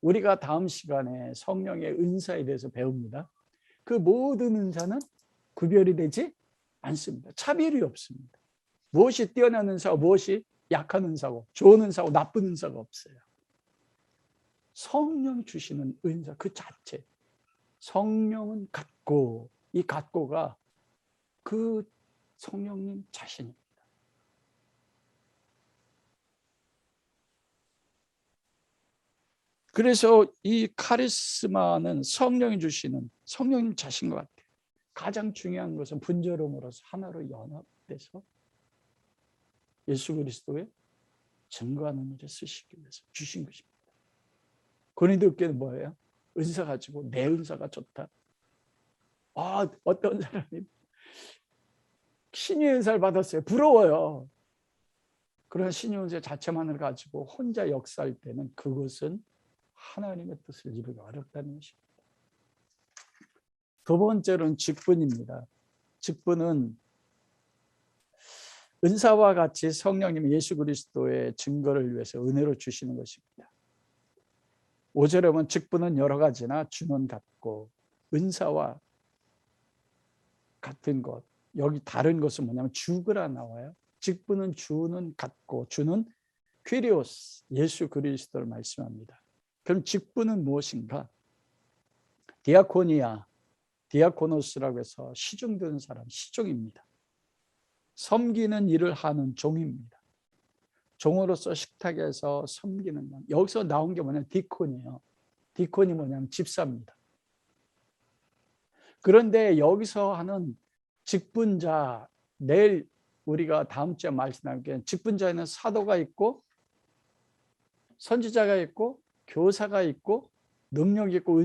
우리가 다음 시간에 성령의 은사에 대해서 배웁니다. 그 모든 은사는 구별이 되지 않습니다. 차별이 없습니다. 무엇이 뛰어난 은사고 무엇이 약한 은사고 좋은 은사고 나쁜 은사가 없어요. 성령 주시는 은사 그 자체. 성령은 같고 이 같고가 그 성령님 자신입니다. 그래서 이 카리스마는 성령이 주시는 성령님 자신과 같아요. 가장 중요한 것은 분절음으로서 하나로 연합돼서 예수 그리스도의 증거하는 일에 쓰시기 위해서 주신 것입니다. 고린도교회는 뭐예요? 은사 가지고 내 은사가 좋다. 어떤 사람이 신의 은사를 받았어요. 부러워요. 그런 신의 은사 자체만을 가지고 혼자 역사할 때는 그것은 하나님의 뜻을 이루기 어렵다는 것입니다. 두 번째로는 직분입니다. 직분은 은사와 같이 성령님 예수 그리스도의 증거를 위해서 은혜로 주시는 것입니다. 5절에 보면 직분은 여러 가지나 주는 같고 은사와 같은 것. 여기 다른 것은 뭐냐면 주그라 나와요. 직분은 주는 같고 주는 퀴리오스 예수 그리스도를 말씀합니다. 그럼 직분은 무엇인가? 디아코니아, 디아코노스라고 해서 시중드는 사람, 시종입니다. 섬기는 일을 하는 종입니다. 종으로서 식탁에서 섬기는 것. 여기서 나온 게 뭐냐면 디콘이에요. 디콘이 뭐냐면 집사입니다. 그런데 여기서 하는 직분자, 내일 우리가 다음 주에 말씀 나누게 직분자에는 사도가 있고 선지자가 있고 교사가 있고 능력이 있고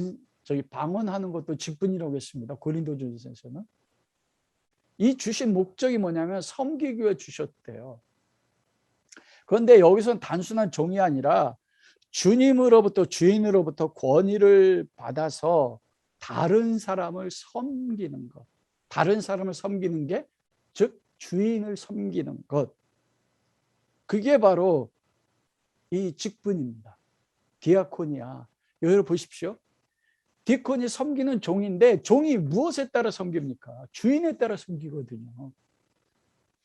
방언하는 것도 직분이라고 했습니다. 고린도전서에서는. 이 주신 목적이 뭐냐면 섬기기 위해 주셨대요. 그런데 여기서는 단순한 종이 아니라 주님으로부터, 주인으로부터 권위를 받아서 다른 사람을 섬기는 것. 다른 사람을 섬기는 게 즉 주인을 섬기는 것. 그게 바로 이 직분입니다. 디아코니아. 여기 보십시오. 디아콘이 섬기는 종인데 종이 무엇에 따라 섬깁니까? 주인에 따라 섬기거든요.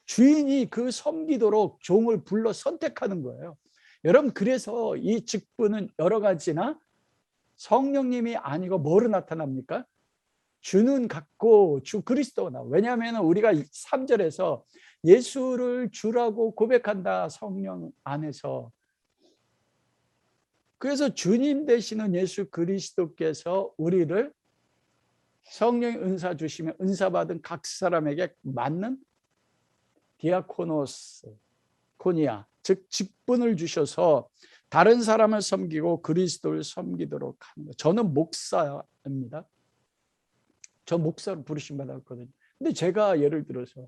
주인이 그 섬기도록 종을 불러 선택하는 거예요. 여러분, 그래서 이 직분은 여러 가지나 성령님이 아니고 뭐로 나타납니까? 주는 같고 주 그리스도가 나와요. 왜냐하면 우리가 3절에서 예수를 주라고 고백한다, 성령 안에서. 그래서 주님 되시는 예수 그리스도께서 우리를 성령의 은사 주시면 은사 받은 각 사람에게 맞는 디아코노스, 코니아, 즉 직분을 주셔서 다른 사람을 섬기고 그리스도를 섬기도록 하는 거예요. 저는 목사입니다. 저 목사로 부르심 받았거든요. 근데 제가 예를 들어서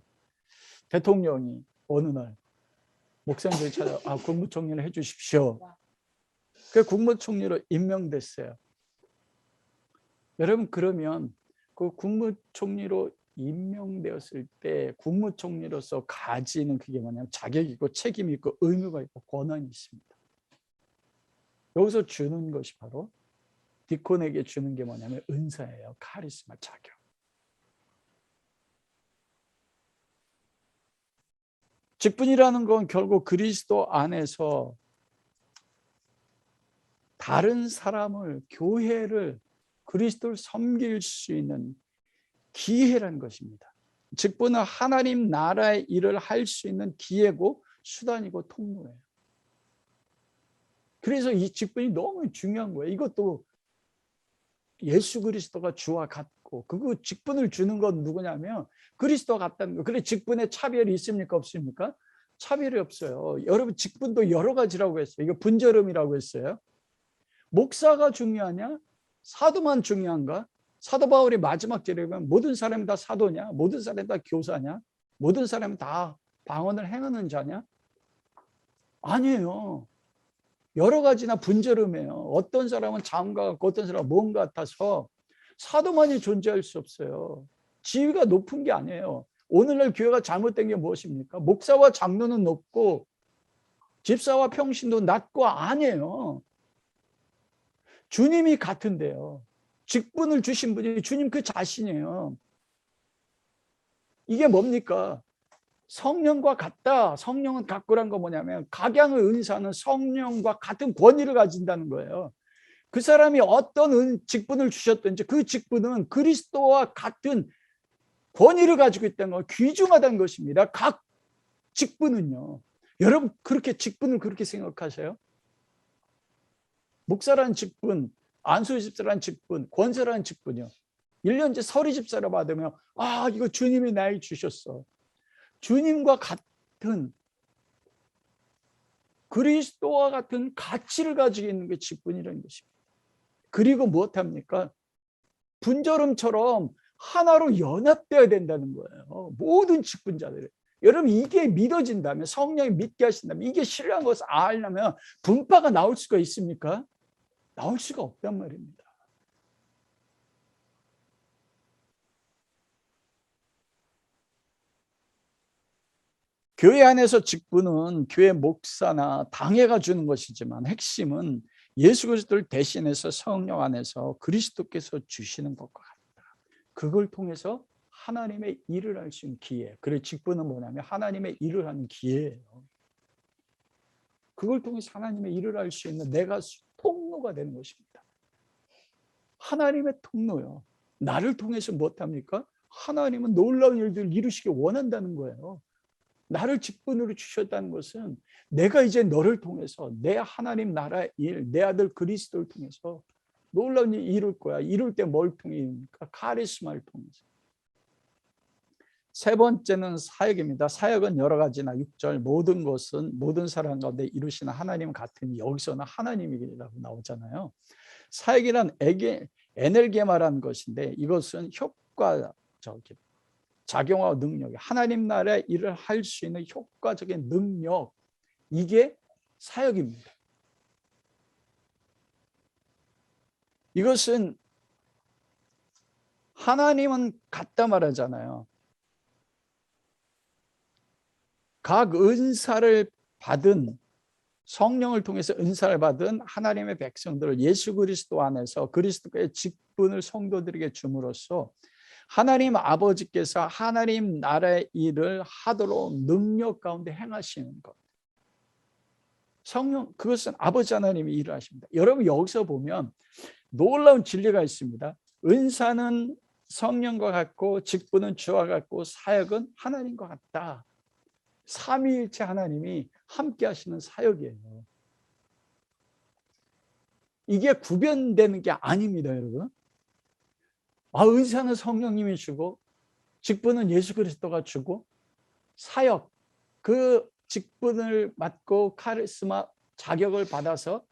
대통령이 어느 날 목사님들 찾아 국무총리를 해 주십시오. 그 국무총리로 임명됐어요. 여러분, 그러면 그 국무총리로 임명되었을 때 국무총리로서 가지는 그게 뭐냐면 자격이 있고 책임이 있고 의무가 있고 권한이 있습니다. 여기서 주는 것이 바로 디콘에게 주는 게 뭐냐면 은사예요. 카리스마, 자격. 직분이라는 건 결국 그리스도 안에서 다른 사람을, 교회를, 그리스도를 섬길 수 있는 기회라는 것입니다. 직분은 하나님 나라의 일을 할 수 있는 기회고 수단이고 통로예요. 그래서 이 직분이 너무 중요한 거예요. 이것도 예수 그리스도가 주와 같고, 그 직분을 주는 건 누구냐면 그리스도가 같다는 거예요. 그래, 직분에 차별이 있습니까? 없습니까? 차별이 없어요. 여러분, 직분도 여러 가지라고 했어요. 이거 분절음이라고 했어요. 목사가 중요하냐? 사도만 중요한가? 사도 바울이 마지막 절에 보면 모든 사람이 다 사도냐? 모든 사람이 다 교사냐? 모든 사람이 다 방언을 행하는 자냐? 아니에요. 여러 가지나 분절음해요. 어떤 사람은 자음과 같고 어떤 사람은 몸 같아서 사도만이 존재할 수 없어요. 지위가 높은 게 아니에요. 오늘날 교회가 잘못된 게 무엇입니까? 목사와 장로는 높고 집사와 평신도 낮고 아니에요. 주님이 같은데요. 직분을 주신 분이 주님 그 자신이에요. 이게 뭡니까? 성령과 같다. 성령은 같고란 거 뭐냐면 각양의 은사는 성령과 같은 권위를 가진다는 거예요. 그 사람이 어떤 직분을 주셨든지 그 직분은 그리스도와 같은 권위를 가지고 있다는 거, 귀중하다는 것입니다. 각 직분은요. 여러분, 그렇게 직분을 그렇게 생각하세요? 목사라는 직분, 안수 집사라는 직분, 권사라는 직분이요. 1년째 서리 집사를 받으면 이거 주님이 나에게 주셨어. 주님과 같은 그리스도와 같은 가치를 가지고 있는 게 직분이라는 것입니다. 그리고 무엇합니까? 분절음처럼 하나로 연합되어야 된다는 거예요. 모든 직분자들이. 여러분, 이게 믿어진다면, 성령이 믿게 하신다면, 이게 신뢰한 것을 알려면 분파가 나올 수가 있습니까? 나올 수가 없단 말입니다. 교회 안에서 직분은 교회 목사나 당회가 주는 것이지만 핵심은 예수 그리스도를 대신해서 성령 안에서 그리스도께서 주시는 것과 같다. 그걸 통해서 하나님의 일을 할 수 있는 기회. 그래, 직분은 뭐냐면 하나님의 일을 하는 기회예요. 그걸 통해서 하나님의 일을 할 수 있는 내가 통로가 되는 것입니다. 하나님의 통로요. 나를 통해서 무엇합니까? 하나님은 놀라운 일들을 이루시기 원한다는 거예요. 나를 직분으로 주셨다는 것은 내가 이제 너를 통해서 내 하나님 나라의 일, 내 아들 그리스도를 통해서 놀라운 일 이룰 거야. 이룰 때 뭘 통해 이룹니까? 카리스마를 통해서. 세 번째는 사역입니다. 사역은 여러 가지나 6절 모든 것은 모든 사람 가운데 이루시는 하나님 같으니, 여기서는 하나님이라고 나오잖아요. 사역이란 에넬게마라는 것인데, 이것은 효과적인 작용하고 능력, 하나님 나라의 일을 할 수 있는 효과적인 능력, 이게 사역입니다. 이것은 하나님은 같다 말하잖아요. 각 은사를 받은, 성령을 통해서 은사를 받은 하나님의 백성들을 예수 그리스도 안에서 그리스도의 직분을 성도들에게 줌으로써 하나님 아버지께서 하나님 나라의 일을 하도록 능력 가운데 행하시는 것. 성령, 그것은 아버지 하나님이 일을 하십니다. 여러분, 여기서 보면 놀라운 진리가 있습니다. 은사는 성령과 같고, 직분은 주와 같고, 사역은 하나님과 같다. 삼위일체 하나님이 함께 하시는 사역이에요. 이게 구별되는 게 아닙니다, 여러분. 은사는 성령님이 주고, 직분은 예수 그리스도가 주고, 사역, 그 직분을 맡고 카리스마 자격을 받아서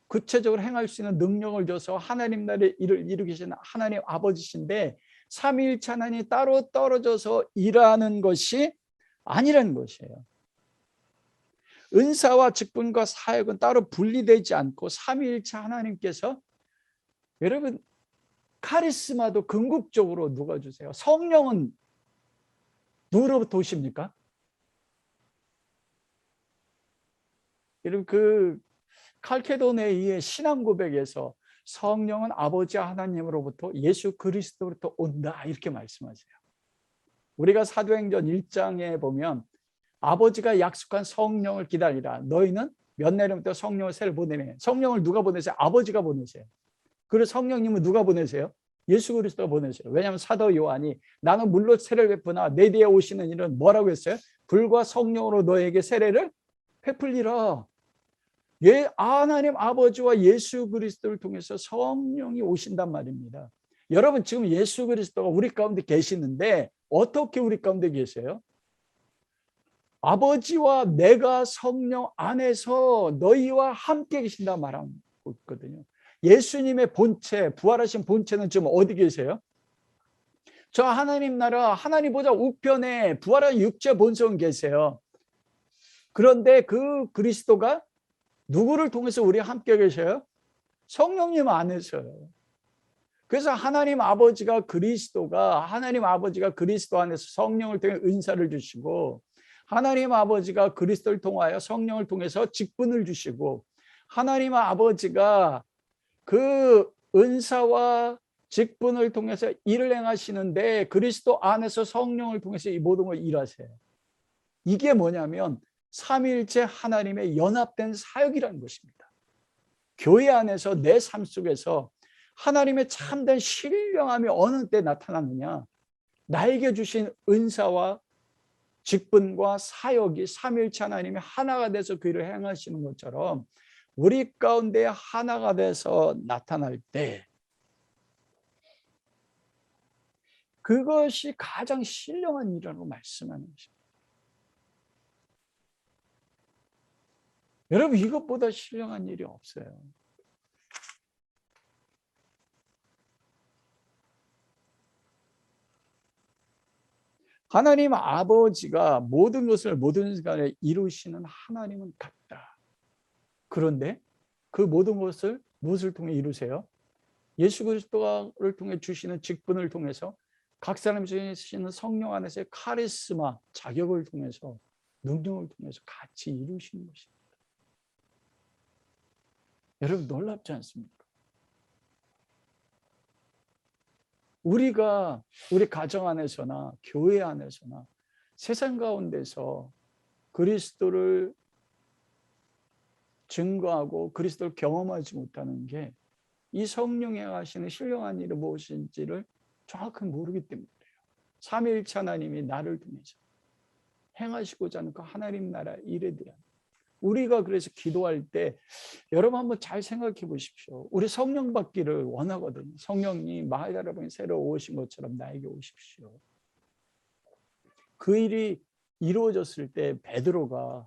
구체적으로 행할 수 있는 능력을 줘서 하나님 나라의 일을 이루게 하시는 하나님 아버지신데, 삼위일체 하나님이 따로 떨어져서 일하는 것이 아니라는 것이에요. 은사와 직분과 사역은 따로 분리되지 않고 삼위일체 하나님께서, 여러분, 카리스마도 궁극적으로 누가 주세요? 성령은 누구로부터 오십니까? 여러분, 그 칼케도네이의 신앙 고백에서 성령은 아버지 하나님으로부터 예수 그리스도로부터 온다, 이렇게 말씀하세요. 우리가 사도행전 1장에 보면 아버지가 약속한 성령을 기다리라. 너희는 몇 날부터 성령을 새를 보내네. 성령을 누가 보내세요? 아버지가 보내세요. 그리고 성령님은 누가 보내세요? 예수 그리스도가 보내세요. 왜냐하면 사도 요한이 나는 물로 세례를 베푸나 내 뒤에 오시는 이는 뭐라고 했어요? 불과 성령으로 너에게 세례를 베풀리라. 하나님 아버지와 예수 그리스도를 통해서 성령이 오신단 말입니다. 여러분, 지금 예수 그리스도가 우리 가운데 계시는데 어떻게 우리 가운데 계세요? 아버지와 내가 성령 안에서 너희와 함께 계신다 말하고 있거든요. 예수님의 본체, 부활하신 본체는 지금 어디 계세요? 저 하나님 나라, 하나님 보좌 우편에 부활한 육체 본성 계세요. 그런데 그 그리스도가 누구를 통해서 우리와 함께 계셔요? 성령님 안에서요. 그래서 하나님 아버지가 그리스도 안에서 성령을 통해 은사를 주시고, 하나님 아버지가 그리스도를 통하여 성령을 통해서 직분을 주시고, 하나님 아버지가 그 은사와 직분을 통해서 일을 행하시는데 그리스도 안에서 성령을 통해서 이 모든 걸 일하세요. 이게 뭐냐면 삼위일체 하나님의 연합된 사역이라는 것입니다. 교회 안에서 내 삶 속에서 하나님의 참된 신령함이 어느 때 나타나느냐, 나에게 주신 은사와 직분과 사역이 삼위일체 하나님이 하나가 돼서 그 일을 행하시는 것처럼 우리 가운데 하나가 돼서 나타날 때, 그것이 가장 신령한 일이라고 말씀하는 것입니다. 여러분, 이것보다 신령한 일이 없어요. 하나님 아버지가 모든 것을 모든 시간에 이루시는 하나님은 같다. 그런데 그 모든 것을 무엇을 통해 이루세요? 예수 그리스도를 통해 주시는 직분을 통해서 각 사람이 주시는 성령 안에서의 카리스마, 자격을 통해서, 능력을 통해서 같이 이루시는 것입니다. 여러분, 놀랍지 않습니까? 우리가 우리 가정 안에서나 교회 안에서나 세상 가운데서 그리스도를 증거하고 그리스도를 경험하지 못하는 게 이 성령이 하시는 신령한 일이 무엇인지를 정확히 모르기 때문에 그래요. 삼위일체 하나님이 나를 통해서 행하시고자 하는 그 하나님 나라 일에 대한 우리가 그래서 기도할 때 여러분 한번 잘 생각해 보십시오. 우리 성령 받기를 원하거든요. 성령님 마을 여러분이 새로 오신 것처럼 나에게 오십시오. 그 일이 이루어졌을 때 베드로가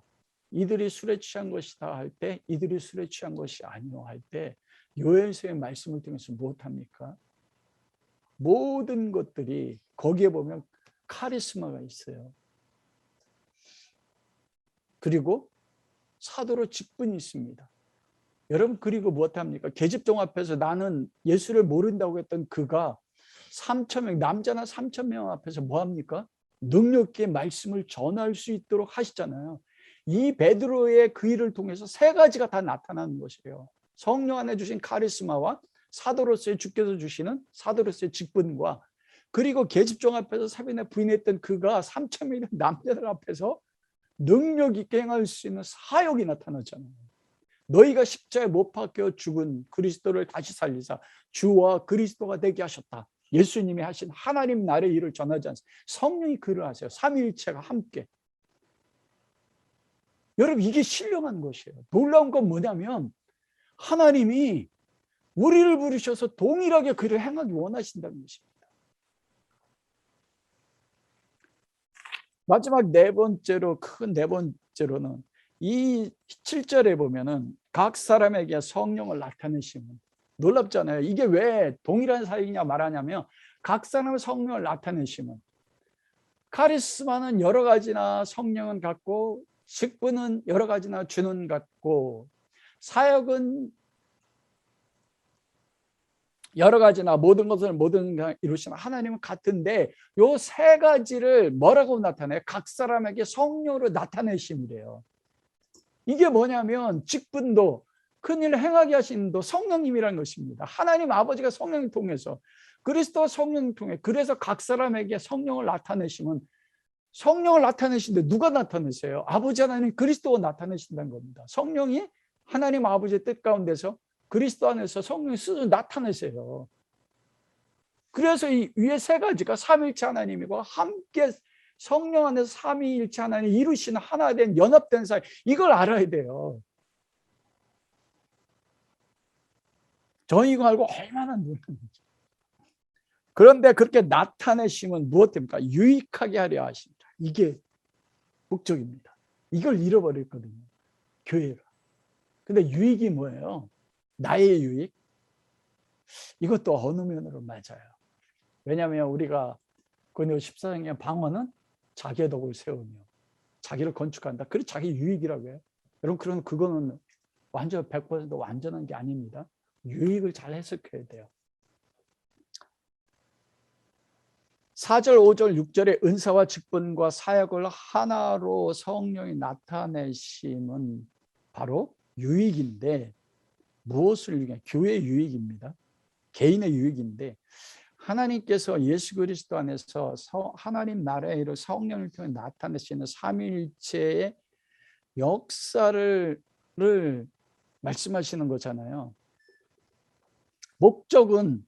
이들이 술에 취한 것이다 할 때 이들이 술에 취한 것이 아니오 할 때 요엘서의 말씀을 통해서 무엇합니까? 모든 것들이 거기에 보면 카리스마가 있어요. 그리고 사도로 직분이 있습니다. 여러분 그리고 무엇합니까? 계집종 앞에서 나는 예수를 모른다고 했던 그가 3,000명 남자나 3,000명 앞에서 뭐합니까? 능력 있게 말씀을 전할 수 있도록 하시잖아요. 이 베드로의 그 일을 통해서 세 가지가 다 나타나는 것이에요. 성령 안에 주신 카리스마와 사도로서의 주께서 주시는 사도로서의 직분과 그리고 계집종 앞에서 사변에 부인했던 그가 3,000명의 남자들 앞에서 능력 있게 행할 수 있는 사역이 나타나잖아요. 너희가 십자가에 못 박혀 죽은 그리스도를 다시 살리사 주와 그리스도가 되게 하셨다. 예수님이 하신 하나님 나라의 일을 전하지 않습니까? 성령이 그를 하세요. 삼위일체가 함께. 여러분 이게 신령한 것이에요. 놀라운 건 뭐냐면 하나님이 우리를 부르셔서 동일하게 그를 행하기 원하신다는 것입니다. 마지막 네 번째로 큰 네 번째로는 이 7절에 보면은 각 사람에게 성령을 나타내시면 놀랍잖아요. 이게 왜 동일한 사역이냐 말하냐면 각 사람의 성령을 나타내시면 카리스마는 여러 가지나 성령은 같고 직분은 여러 가지나 주는 같고 사역은 여러 가지나 모든 것을 모든 이루시는 하나님은 같은데 요 세 가지를 뭐라고 나타내요? 각 사람에게 성령으로 나타내심이래요. 이게 뭐냐면 직분도 큰일을 행하게 하시는 성령님이라는 것입니다. 하나님 아버지가 성령을 통해서 그리스도와 성령을 통해 그래서 각 사람에게 성령을 나타내시면 성령을 나타내시는데 누가 나타내세요? 아버지 하나님 그리스도가 나타내신다는 겁니다. 성령이 하나님 아버지의 뜻 가운데서 그리스도 안에서 성령이 스스로 나타내세요. 그래서 이 위에 세 가지가 삼위일체 하나님이고 함께 성령 안에서 삼위일체 하나님 이루시는 하나 된 연합된 사이 이걸 알아야 돼요. 저는 이거 알고 얼마나 놀랐는지. 그런데 그렇게 나타내시면 무엇입니까? 유익하게 하려 하신다. 이게 목적입니다. 이걸 잃어버렸거든요. 교회가. 근데 유익이 뭐예요? 나의 유익? 이것도 어느 면으로 맞아요. 왜냐하면 우리가 고린도 14장의 방언은 자기의 덕을 세우며 자기를 건축한다. 그래 자기 유익이라고 해요. 여러분 그런 그거는 완전 100% 완전한 게 아닙니다. 유익을 잘 해석해야 돼요. 4절, 5절, 6절에 은사와 직분과 사역을 하나로 성령이 나타내심은 바로 유익인데 무엇을 유익해? 교회의 유익입니다. 개인의 유익인데 하나님께서 예수 그리스도 안에서 하나님 나라의 일을 성령을 통해 나타내시는 삼위일체의 역사를 말씀하시는 거잖아요. 목적은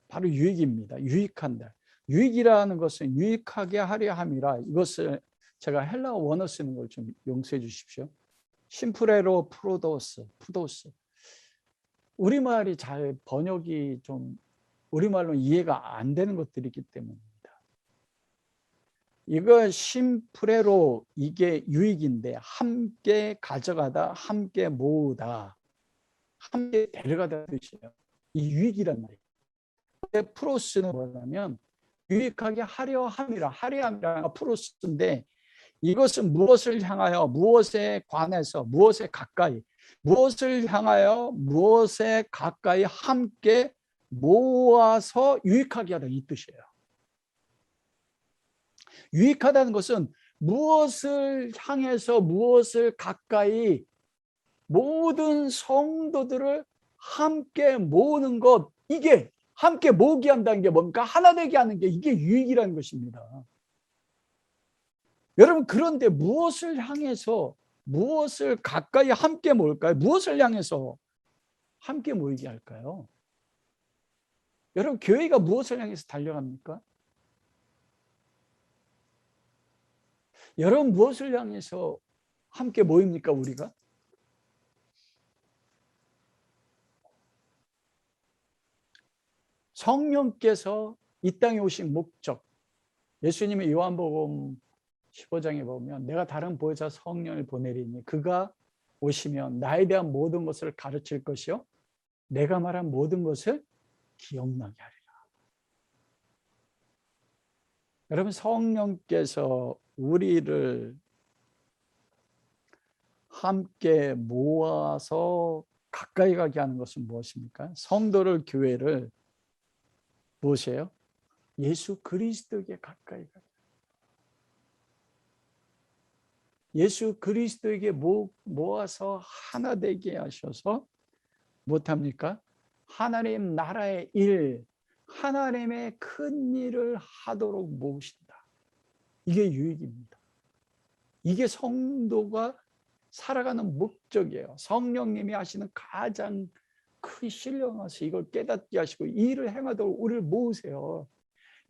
바로 유익입니다. 유익한다. 유익이라는 것은 유익하게 하려 함이라 이것을 제가 헬라어 원어 쓰는 걸 좀 용서해 주십시오. 심프레로 프로도스. 우리말이 잘 번역이 좀 우리말로 이해가 안 되는 것들이 있기 때문입니다. 이거 심프레로 이게 유익인데 함께 가져가다, 함께 모으다, 함께 데려가다 뜻이에요. 이 유익이란 말이에요. 프로스는 뭐냐면 유익하게 하려 함이라 프로스인데 이것은 무엇을 향하여 무엇에 관해서 무엇에 가까이 무엇을 향하여 무엇에 가까이 함께 모아서 유익하게 하다 이 뜻이에요. 유익하다는 것은 무엇을 향해서 무엇을 가까이 모든 성도들을 함께 모으는 것 이게 함께 모으게 한다는 게 뭡니까? 하나 되게 하는 게 이게 유익이라는 것입니다. 여러분 그런데 무엇을 향해서 무엇을 가까이 함께 모을까요? 무엇을 향해서 함께 모이게 할까요? 여러분 교회가 무엇을 향해서 달려갑니까? 여러분 무엇을 향해서 함께 모입니까 우리가? 성령께서 이 땅에 오신 목적, 예수님의 요한복음 15장에 보면 내가 다른 보혜사 성령을 보내리니 그가 오시면 나에 대한 모든 것을 가르칠 것이요 내가 말한 모든 것을 기억나게 하리라. 여러분, 성령께서 우리를 함께 모아서 가까이 가게 하는 것은 무엇입니까? 성도를, 교회를 무엇이에요? 예수 그리스도에게 가까이 가게. 예수 그리스도에게 모아서 하나 되게 하셔서 못합니까? 하나님 나라의 일, 하나님의 큰 일을 하도록 모으신다. 이게 유익입니다. 이게 성도가 살아가는 목적이에요. 성령님이 하시는 가장 큰 신령하셔서 이걸 깨닫게 하시고 일을 행하도록 우리를 모으세요.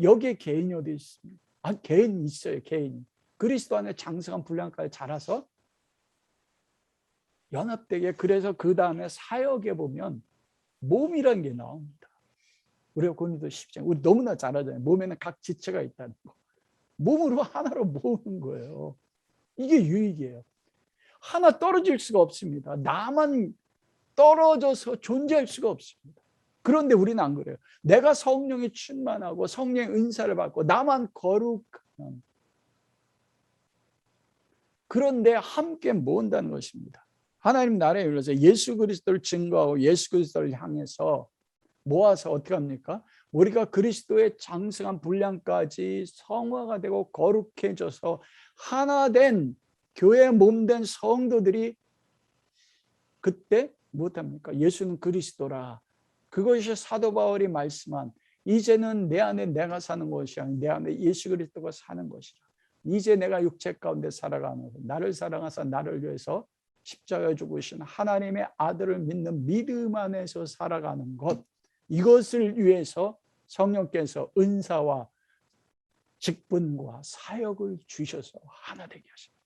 여기에 개인이 어디 있습니까? 개인이 있어요. 개인이. 그리스도 안에 장성한 분량까지 자라서 연합되게. 그래서 그 다음에 사역에 보면 몸이라는 게 나옵니다. 우리가 고린도 10장 우리 너무나 잘 알잖아요. 몸에는 각 지체가 있다는 거. 몸으로 하나로 모으는 거예요. 이게 유익이에요. 하나 떨어질 수가 없습니다. 나만 떨어져서 존재할 수가 없습니다. 그런데 우리는 안 그래요. 내가 성령에 충만하고 성령의 은사를 받고 나만 거룩한, 그런데 함께 모은다는 것입니다. 하나님 나라에 이르러서 예수 그리스도를 증거하고 예수 그리스도를 향해서 모아서 어떻게 합니까? 우리가 그리스도의 장성한 분량까지 성화가 되고 거룩해져서 하나 된 교회 몸된 성도들이 그때 무엇합니까? 예수는 그리스도라. 그것이 사도 바울이 말씀한 이제는 내 안에 내가 사는 것이 아니라 내 안에 예수 그리스도가 사는 것이라. 이제 내가 육체 가운데 살아가면서 나를 사랑하사 나를 위해서 십자가에 죽으신 하나님의 아들을 믿는 믿음 안에서 살아가는 것, 이것을 위해서 성령께서 은사와 직분과 사역을 주셔서 하나 되게 하십니다.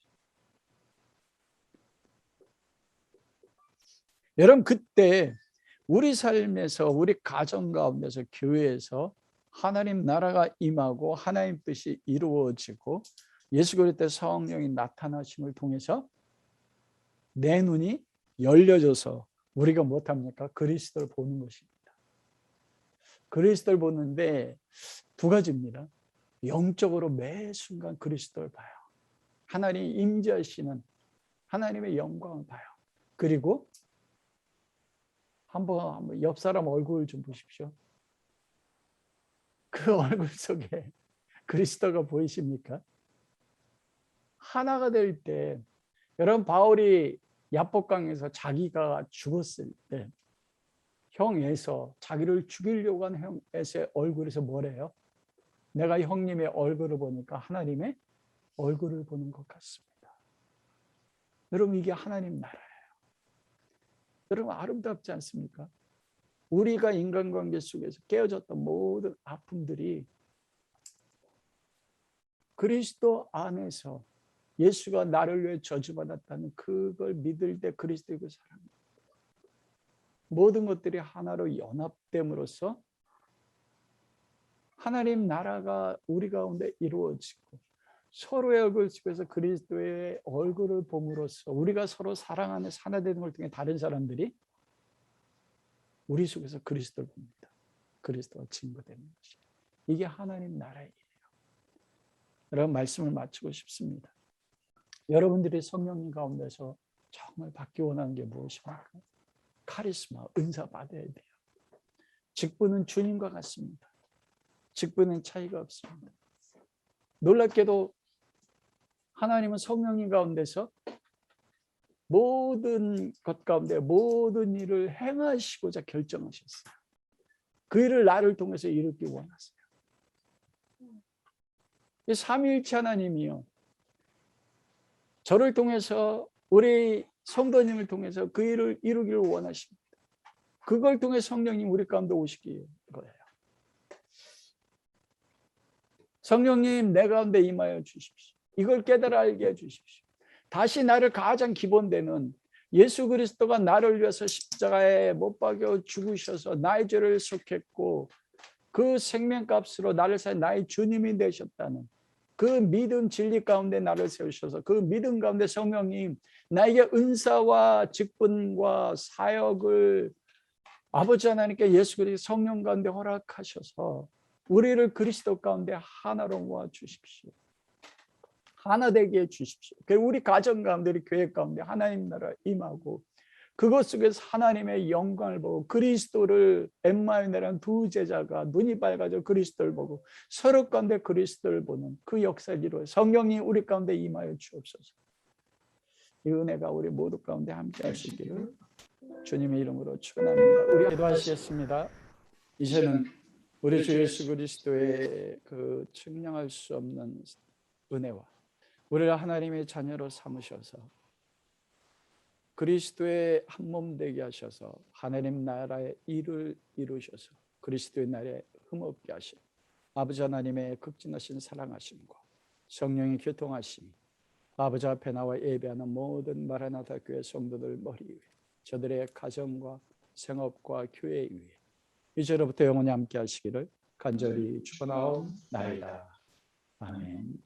여러분, 그때 우리 삶에서 우리 가정 가운데서 교회에서 하나님 나라가 임하고 하나님 뜻이 이루어지고 예수 그리스도의 성령이 나타나심을 통해서 내 눈이 열려져서 우리가 못합니까? 그리스도를 보는 것입니다. 그리스도를 보는데 두 가지입니다. 영적으로 매 순간 그리스도를 봐요. 하나님이 임재하시는 하나님의 영광을 봐요. 그리고 한번 옆 사람 얼굴 좀 보십시오. 그 얼굴 속에 그리스도가 보이십니까? 하나가 될 때, 여러분, 바울이 야복강에서 자기가 죽었을 때 형 에서, 자기를 죽이려고 한 형 에서의 얼굴에서 뭐래요? 내가 형님의 얼굴을 보니까 하나님의 얼굴을 보는 것 같습니다. 여러분, 이게 하나님 나라예요. 여러분, 아름답지 않습니까? 우리가 인간관계 속에서 깨어졌던 모든 아픔들이 그리스도 안에서 예수가 나를 위해 저주받았다는 그걸 믿을 때 그리스도의 그 사랑, 모든 것들이 하나로 연합됨으로써 하나님 나라가 우리 가운데 이루어지고 서로의 얼굴 속에서 그리스도의 얼굴을 봄으로써 우리가 서로 사랑 안에서 하나 되는 걸 통해 다른 사람들이 우리 속에서 그리스도를 봅니다. 그리스도가 증거되는 것이, 이게 하나님 나라의 일이에요. 여러분, 말씀을 마치고 싶습니다. 여러분들이 성령님 가운데서 정말 받기 원하는 게 무엇입니까? 카리스마, 은사 받아야 돼요. 직분은 주님과 같습니다. 직분은 차이가 없습니다. 놀랍게도 하나님은 성령님 가운데서 모든 것 가운데 모든 일을 행하시고자 결정하셨어요. 그 일을 나를 통해서 이루기 원하세요. 삼위일체 하나님이요, 저를 통해서, 우리 성도님을 통해서 그 일을 이루기를 원하십니다. 그걸 통해 성령님 우리 가운데 오시기 거예요. 성령님 내 가운데 임하여 주십시오. 이걸 깨달아 알게 해 주십시오. 다시 나를 가장 기본되는 예수 그리스도가 나를 위해서 십자가에 못 박여 죽으셔서 나의 죄를 속했고 그 생명값으로 나를 사해 나의 주님이 되셨다는 그 믿음 진리 가운데 나를 세우셔서 그 믿음 가운데 성령님 나에게 은사와 직분과 사역을 아버지 하나님께 예수 그리스도 성령 가운데 허락하셔서 우리를 그리스도 가운데 하나로 모아 주십시오. 하나 되게 해 주십시오. 우리 가정 가운데 우리 교회 가운데 하나님 나라 임하고 그것 속에서 하나님의 영광을 보고 그리스도를 엠마오에 내려간 두 제자가 눈이 밝아져 그리스도를 보고 서로 가운데 그리스도를 보는 그 역사를 이루어 성령이 우리 가운데 임하여 주옵소서. 이 은혜가 우리 모두 가운데 함께 하시기를 주님의 이름으로 축원합니다. 우리 기도하시겠습니다. 이제는 우리 주 예수 그리스도의 그 측량할 수 없는 은혜와 우리를 하나님의 자녀로 삼으셔서 그리스도의 한 몸 되게 하셔서 하나님 나라의 일을 이루셔서 그리스도의 나라에 흠없게 하신 아버지 하나님의 극진하신 사랑하심과 성령의 교통하심이 아버지 앞에 나와 예배하는 모든 마라나타 교회 성도들 머리 위에 저들의 가정과 생업과 교회 위에 이제로부터 영원히 함께 하시기를 간절히 축원하옵나이다. 아멘.